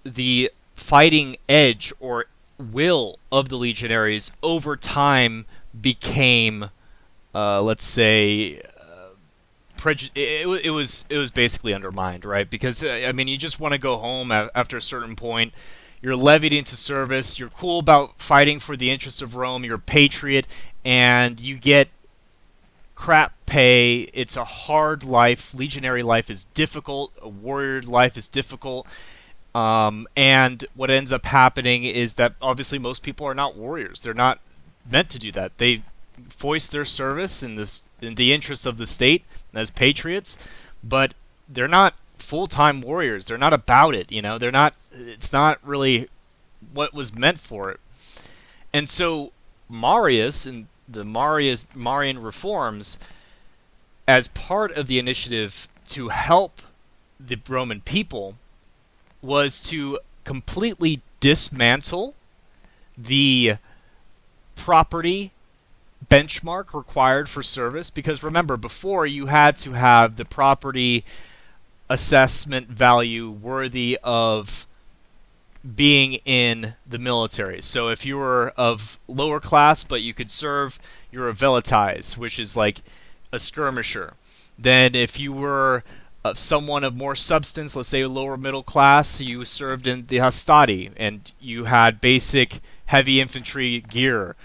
the fighting edge or will of the legionaries over time became, let's say, it was basically undermined, right? Because you just want to go home after a certain point. You're levied into service. You're cool about fighting for the interests of Rome. You're a patriot, and you get crap pay. It's a hard life. Legionary life is difficult. A warrior life is difficult. And what ends up happening is that obviously most people are not warriors. They're not meant to do that. They voice their service in the interests of the state as patriots, but they're not full-time warriors. They're not about it. They're not. It's not really what was meant for it. And so Marius and the Marian reforms, as part of the initiative to help the Roman people, was to completely dismantle the property benchmark required for service. Because remember, before you had to have the property assessment value worthy of being in the military. So if you were of lower class but you could serve, you're a velites, which is like a skirmisher. Then if you were someone of more substance, let's say lower middle class, you served in the hastati and you had basic heavy infantry gear.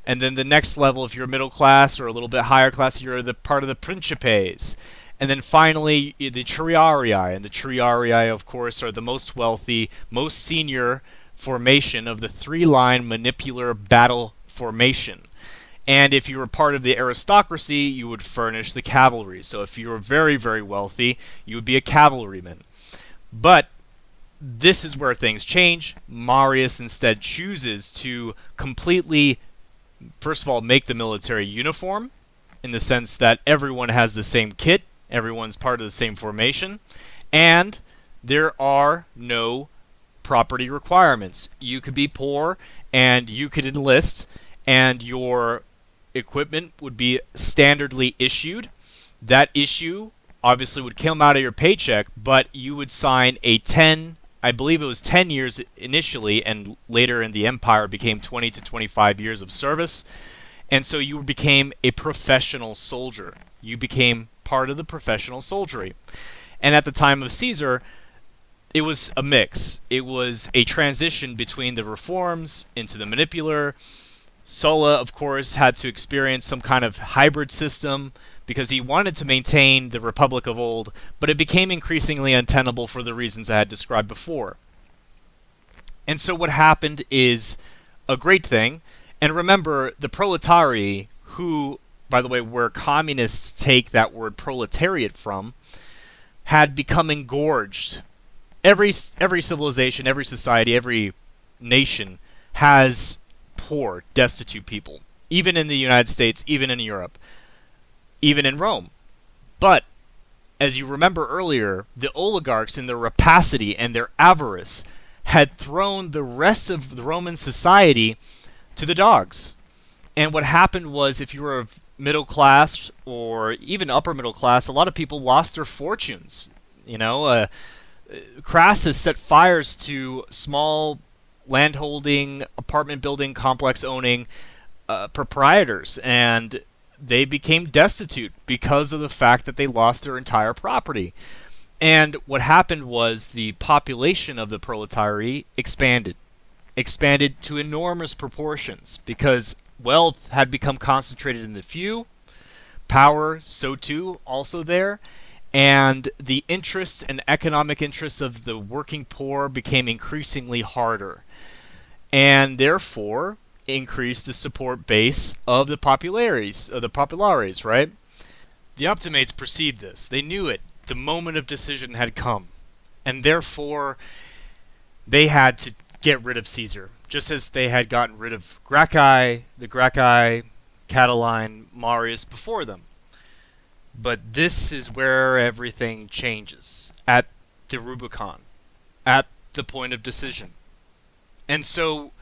And then the next level, if you're middle class or a little bit higher class, you're the part of the principes. And then finally, the triarii. And the triarii, of course, are the most wealthy, most senior formation of the three-line manipular battle formation. And if you were part of the aristocracy, you would furnish the cavalry. So if you were very, very wealthy, you would be a cavalryman. But this is where things change. Marius instead chooses to completely, first of all, make the military uniform, in the sense that everyone has the same kit, everyone's part of the same formation, and there are no property requirements. You could be poor, and you could enlist, and your equipment would be standardly issued. That issue obviously would come out of your paycheck, but you would sign a 10, I believe it was 10 years initially, and later in the Empire became 20 to 25 years of service. And so you became a professional soldier. You became part of the professional soldiery. And at the time of Caesar, it was a mix. It was a transition between the reforms into the manipular. Sulla, of course, had to experience some kind of hybrid system because he wanted to maintain the Republic of old, but it became increasingly untenable for the reasons I had described before. And so what happened is a great thing. And remember, the proletarii, who, by the way, where communists take that word proletariat from, had become engorged. Every civilization, every society, every nation has poor, destitute people. Even in the United States, even in Europe, even in Rome. But, as you remember earlier, the oligarchs in their rapacity and their avarice had thrown the rest of the Roman society to the dogs. And what happened was, if you were middle class or even upper middle class, a lot of people lost their fortunes. Crassus set fires to small landholding, apartment building, complex owning proprietors, and they became destitute because of the fact that they lost their entire property. And what happened was the population of the proletariat expanded to enormous proportions because wealth had become concentrated in the few, power so too also there, and the interests and economic interests of the working poor became increasingly harder, and therefore increased the support base of the populares, right? The Optimates perceived this. They knew it. The moment of decision had come, and therefore they had to get rid of Caesar, just as they had gotten rid of the Gracchi, Catiline, Marius before them. But this is where everything changes, at the Rubicon, at the point of decision. And so,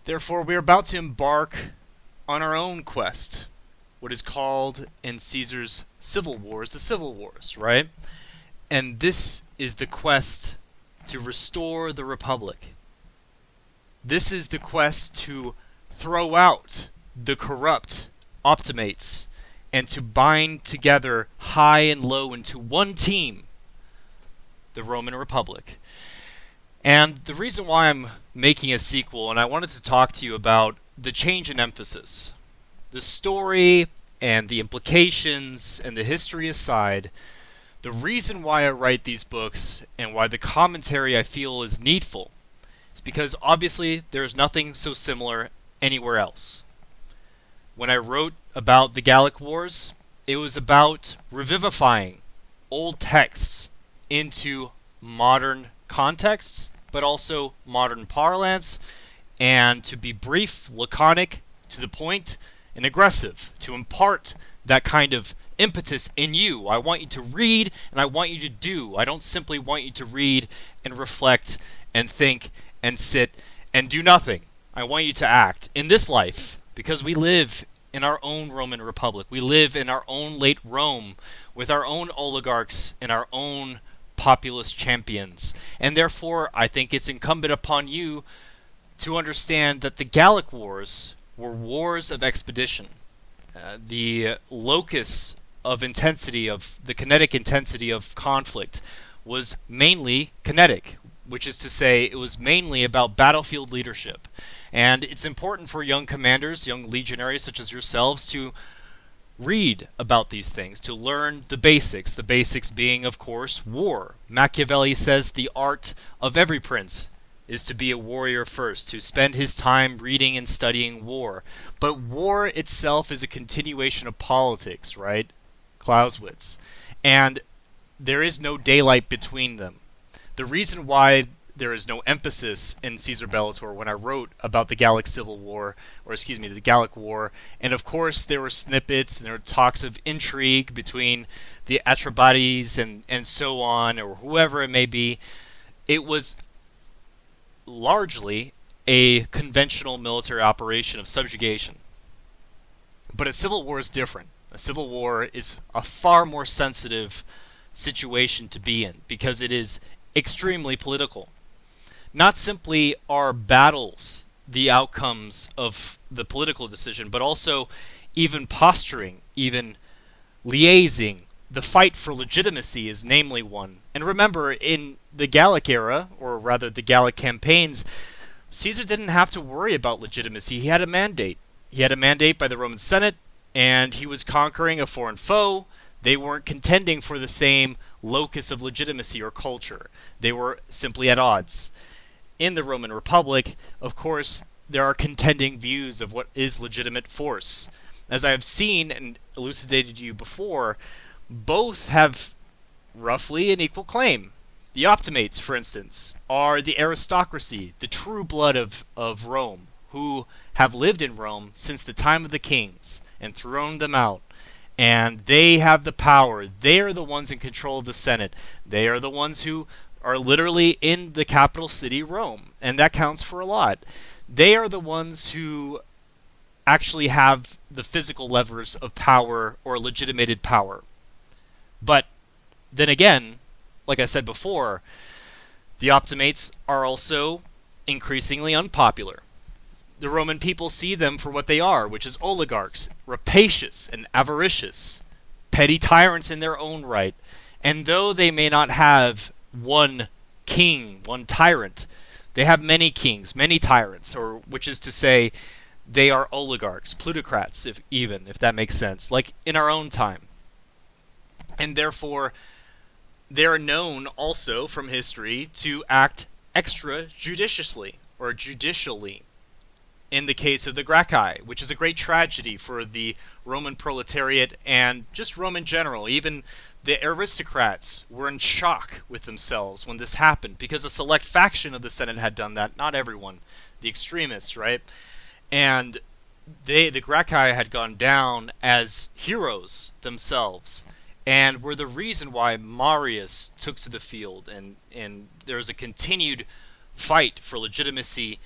therefore, we are about to embark on our own quest, what is called in Caesar's civil wars, the civil wars, right? And this is the quest to restore the Republic. This is the quest to throw out the corrupt Optimates and to bind together high and low into one team, the Roman Republic. And the reason why I'm making a sequel, and I wanted to talk to you about the change in emphasis. The story and the implications and the history aside, the reason why I write these books and why the commentary I feel is needful is because obviously there's nothing so similar anywhere else. When I wrote about the Gallic Wars, it was about revivifying old texts into modern contexts, but also modern parlance, and to be brief, laconic, to the point, and aggressive, to impart that kind of impetus in you. I want you to read, and I want you to do. I don't simply want you to read and reflect and think and sit and do nothing. I want you to act in this life, because we live in our own Roman Republic. We live in our own late Rome, with our own oligarchs and our own populist champions. And therefore, I think it's incumbent upon you to understand that the Gallic Wars were wars of expedition. The locus of intensity, of the kinetic intensity of conflict, was mainly kinetic, which is to say it was mainly about battlefield leadership. And it's important for young commanders, young legionaries such as yourselves, to read about these things, to learn the basics being, of course, war. Machiavelli says the art of every prince is to be a warrior first, to spend his time reading and studying war. But war itself is a continuation of politics, right? Clausewitz. And there is no daylight between them. The reason why there is no emphasis in Caesar Bellator when I wrote about the Gallic Civil War, or excuse me, the Gallic War, and of course there were snippets and there were talks of intrigue between the Atreides and so on, or whoever it may be. It was largely a conventional military operation of subjugation. But a civil war is different. A civil war is a far more sensitive situation to be in because it is extremely political. Not simply are battles the outcomes of the political decision, but also even posturing, even liaising. The fight for legitimacy is namely one. And remember, in the Gallic era, or rather the Gallic campaigns, Caesar didn't have to worry about legitimacy. He had a mandate. He had a mandate by the Roman Senate, and he was conquering a foreign foe. They weren't contending for the same locus of legitimacy or culture. They were simply at odds. In the Roman Republic, of course, there are contending views of what is legitimate force. As I have seen and elucidated to you before, both have roughly an equal claim. The Optimates, for instance, are the aristocracy, the true blood of Rome, who have lived in Rome since the time of the kings and thrown them out. And they have the power. They are the ones in control of the Senate. They are the ones who are literally in the capital city, Rome. And that counts for a lot. They are the ones who actually have the physical levers of power or legitimated power. But then again, like I said before, the Optimates are also increasingly unpopular. The Roman people see them for what they are, which is oligarchs, rapacious and avaricious, petty tyrants in their own right. And though they may not have one king, one tyrant, they have many kings, many tyrants, or which is to say, they are oligarchs, plutocrats, if that makes sense, like in our own time. And therefore, they are known also from history to act extrajudiciously, or judicially. In the case of the Gracchi, which is a great tragedy for the Roman proletariat and just Rome in general. Even the aristocrats were in shock with themselves when this happened, because a select faction of the Senate had done that, not everyone, the extremists, right? And the Gracchi had gone down as heroes themselves, and were the reason why Marius took to the field, and there was a continued fight for legitimacy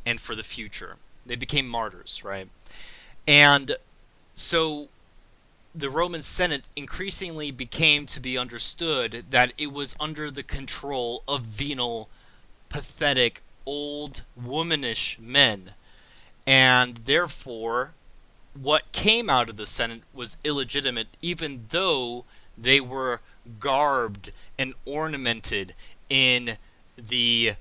and for the future. They became martyrs, right? And so the Roman Senate increasingly became to be understood that it was under the control of venal, pathetic, old, womanish men. And therefore, what came out of the Senate was illegitimate, even though they were garbed and ornamented in the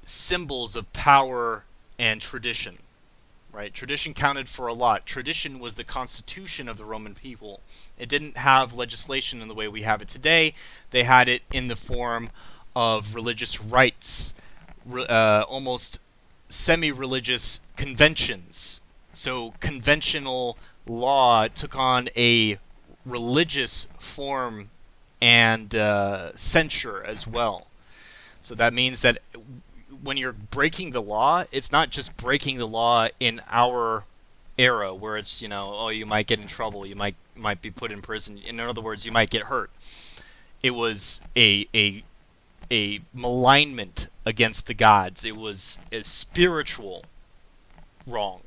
symbols of power and tradition. Right? Tradition counted for a lot. Tradition was the constitution of the Roman people. It didn't have legislation in the way we have it today. They had it in the form of religious rites, almost semi-religious conventions. So conventional law took on a religious form and censure as well. So that means that when you're breaking the law, it's not just breaking the law in our era where it's, oh, you might get in trouble, you might be put in prison. In other words, you might get hurt. It was a malignment against the gods. It was a spiritual wrong.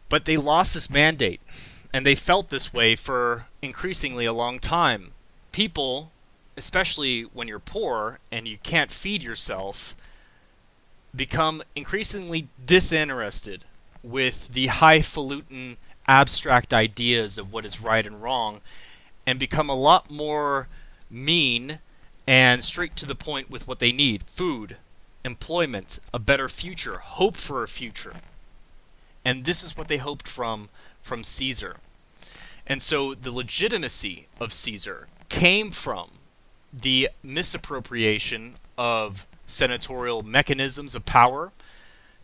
But they lost this mandate, and they felt this way for increasingly a long time. People, especially when you're poor and you can't feed yourself, become increasingly disinterested with the highfalutin abstract ideas of what is right and wrong, and become a lot more mean and straight to the point with what they need: food, employment, a better future, hope for a future. And this is what they hoped from Caesar. And so the legitimacy of Caesar came from the misappropriation of senatorial mechanisms of power,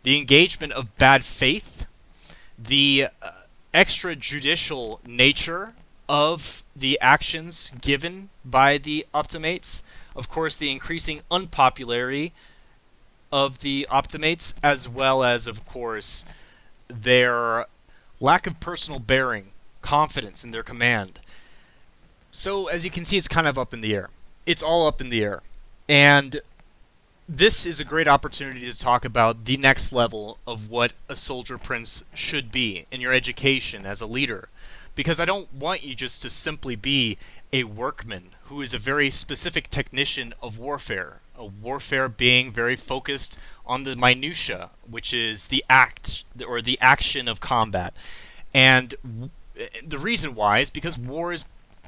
the engagement of bad faith, the extrajudicial nature of the actions given by the Optimates, of course, the increasing unpopularity of the Optimates, as well as, of course, their lack of personal bearing, confidence in their command. So, as you can see, it's kind of up in the air. It's all up in the air. And this is a great opportunity to talk about the next level of what a soldier prince should be in your education as a leader. Because I don't want you just to simply be a workman who is a very specific technician of warfare. A warfare being very focused on the minutia, which is the act or the action of combat. And the reason why is because war is,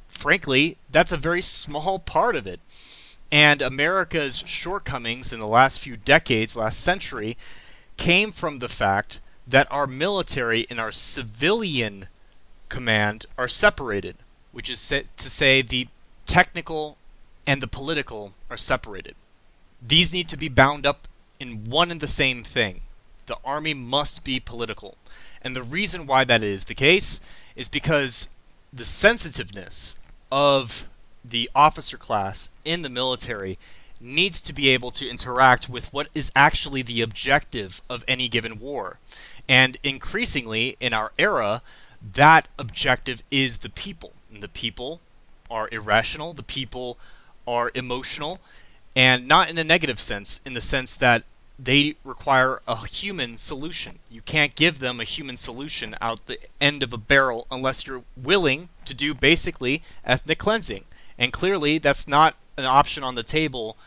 frankly, that's a very small part of it. And America's shortcomings in the last few decades, last century, came from the fact that our military and our civilian command are separated, which is to say the technical and the political are separated. These need to be bound up in one and the same thing. The army must be political. And the reason why that is the case is because the sensitiveness of the officer class in the military needs to be able to interact with what is actually the objective of any given war. And increasingly in our era, that objective is the people. And the people are irrational, the people are emotional, and not in a negative sense, in the sense that they require a human solution. You can't give them a human solution out the end of a barrel unless you're willing to do basically ethnic cleansing. And clearly that's not an option on the table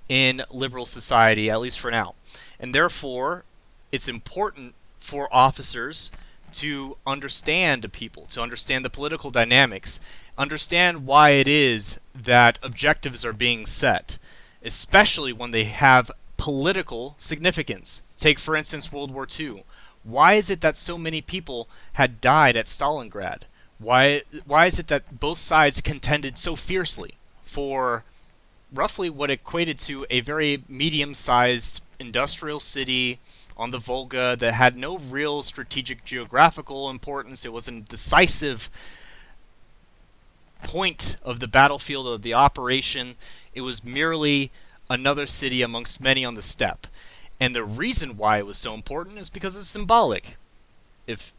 in liberal society, at least for now. And therefore, it's important for officers to understand the people, to understand the political dynamics, understand why it is that objectives are being set, especially when they have political significance. Take, for instance, World War II. Why is it that so many people had died at Stalingrad? Why is it that both sides contended so fiercely for roughly what equated to a very medium-sized industrial city on the Volga that had no real strategic geographical importance? It was a decisive point of the battlefield of the operation. It was merely another city amongst many on the steppe. And the reason why it was so important is because it's symbolic. If,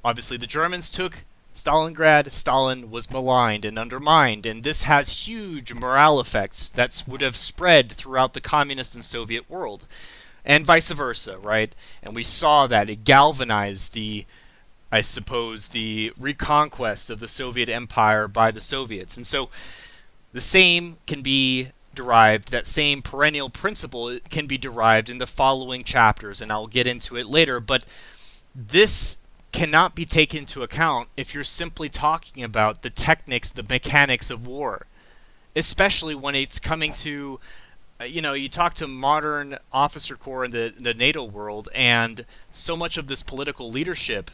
obviously the Germans took Stalingrad, Stalin was maligned and undermined, and this has huge morale effects that would have spread throughout the communist and Soviet world, and vice versa, right? And we saw that it galvanized the reconquest of the Soviet Empire by the Soviets. And so the same can be derived, that same perennial principle can be derived in the following chapters, and I'll get into it later, but this cannot be taken into account if you're simply talking about the techniques, the mechanics of war, especially when it's coming to, you talk to modern officer corps in the NATO world, and so much of this political leadership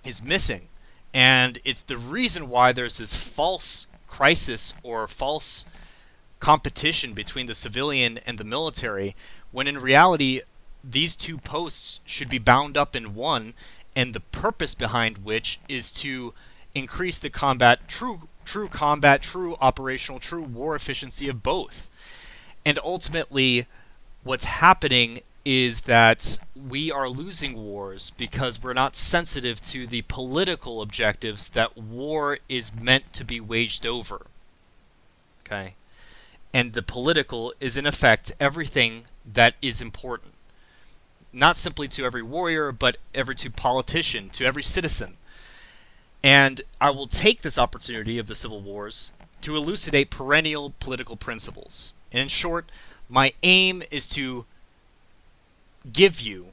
is missing. And it's the reason why there's this false crisis or false competition between the civilian and the military, when in reality these two posts should be bound up in one, and the purpose behind which is to increase the combat, true combat, true operational, true war efficiency of both. And ultimately, what's happening is that we are losing wars because we're not sensitive to the political objectives that war is meant to be waged over. Okay? And the political is in effect everything that is important. Not simply to every warrior, but to politician, to every citizen. And I will take this opportunity of the civil wars to elucidate perennial political principles. And in short, my aim is to give you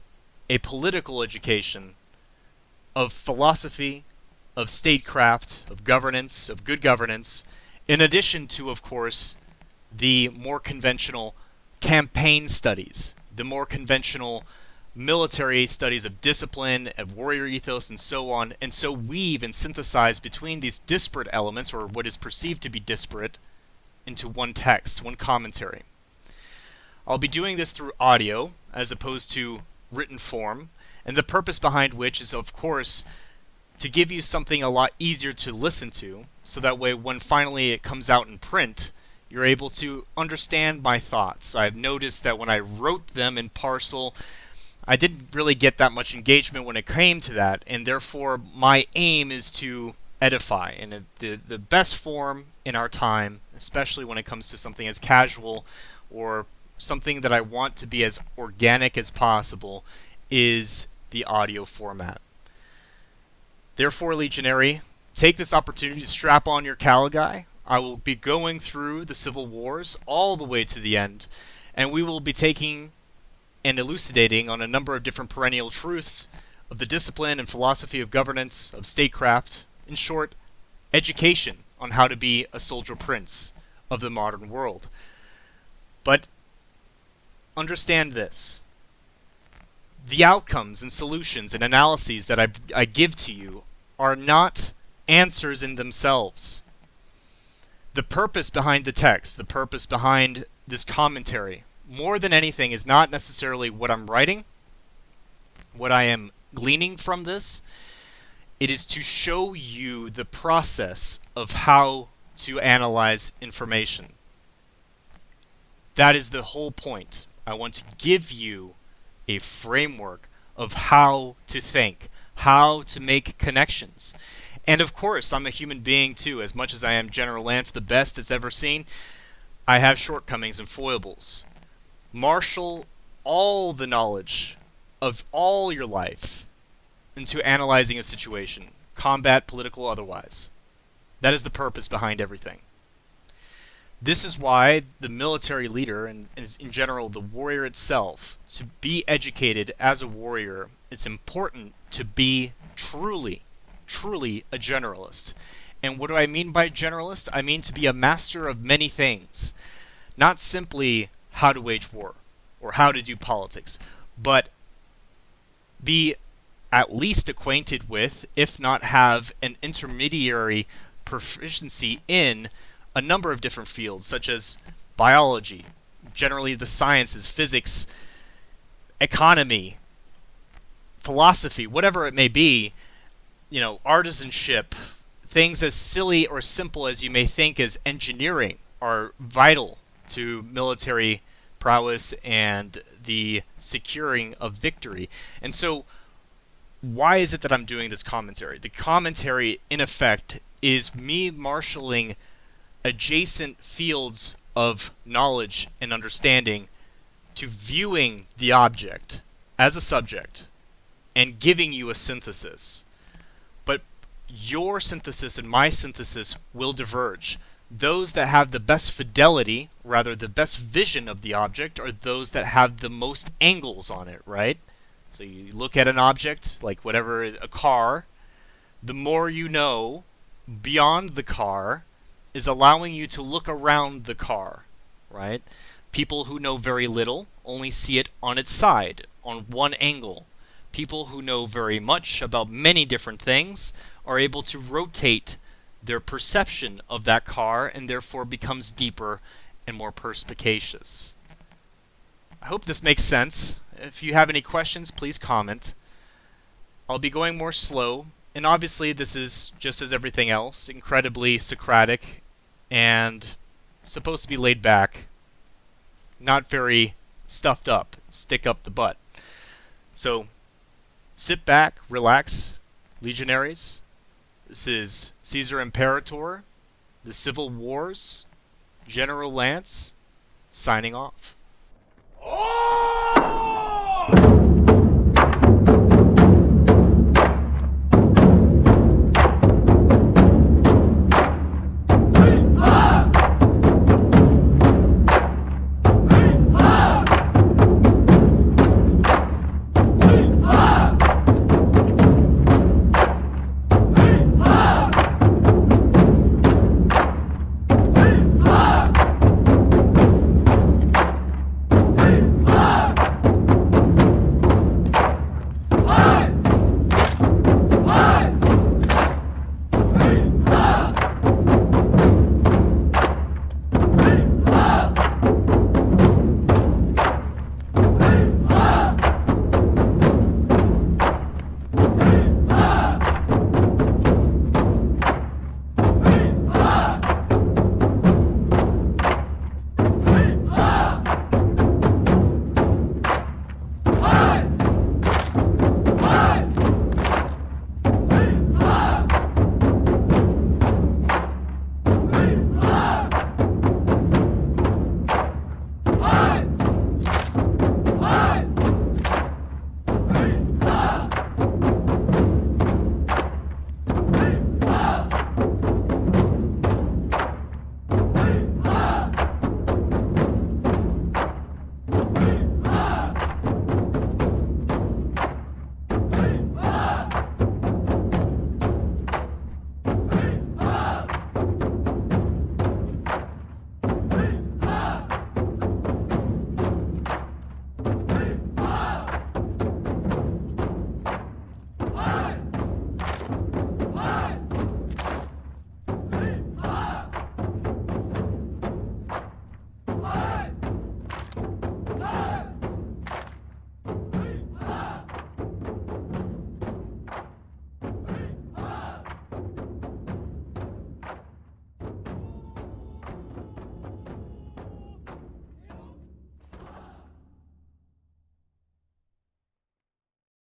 a political education of philosophy, of statecraft, of governance, of good governance, in addition to, of course, the more conventional campaign studies, the more conventional military studies of discipline, of warrior ethos, and so on, and so weave and synthesize between these disparate elements, or what is perceived to be disparate, into one text, one commentary. I'll be doing this through audio, as opposed to written form, and the purpose behind which is, of course, to give you something a lot easier to listen to, so that way when finally it comes out in print, You're able to understand my thoughts. I've noticed that when I wrote them in parcel, I didn't really get that much engagement when it came to that, and therefore my aim is to edify. And the best form in our time, especially when it comes to something as casual or something that I want to be as organic as possible, is the audio format. Therefore, Legionary, take this opportunity to strap on your Caligai. I will be going through the Civil Wars all the way to the end, and we will be taking and elucidating on a number of different perennial truths of the discipline and philosophy of governance, of statecraft, in short, education on how to be a soldier prince of the modern world. But understand this. The outcomes and solutions and analyses that I give to you are not answers in themselves. The purpose behind the text, the purpose behind this commentary, more than anything, is not necessarily what I'm writing, what I am gleaning from this. It is to show you the process of how to analyze information. That is the whole point. I want to give you a framework of how to think, how to make connections. And of course, I'm a human being too. As much as I am General Lance, the best that's ever seen, I have shortcomings and foibles. Marshal all the knowledge of all your life into analyzing a situation, combat, political, otherwise. That is the purpose behind everything. This is why the military leader, and in general the warrior itself, to be educated as a warrior, it's important to be truly a generalist. And what do I mean by generalist? I mean to be a master of many things. Not simply how to wage war or how to do politics, but be at least acquainted with, if not have an intermediary proficiency in, a number of different fields, such as biology, generally the sciences, physics, economy, philosophy, whatever it may be, artisanship, things as silly or simple as you may think as engineering are vital to military prowess and the securing of victory. And so, why is it that I'm doing this commentary? The commentary, in effect, is me marshaling adjacent fields of knowledge and understanding to viewing the object as a subject and giving you a synthesis. But your synthesis and my synthesis will diverge. Those that have the best fidelity, rather the best vision of the object, are those that have the most angles on it, right? So you look at an object, like whatever, a car, the more you know beyond the car is allowing you to look around the car, right? People who know very little only see it on its side, on one angle. People who know very much about many different things are able to rotate their perception of that car and therefore becomes deeper and more perspicacious. I hope this makes sense. If you have any questions, please comment. I'll be going more slow, and obviously this is, just as everything else, incredibly Socratic and supposed to be laid back, not very stuffed up, stick up the butt. So, sit back, relax, Legionaries. This is Caesar Imperator, the Civil Wars, General Lance, signing off.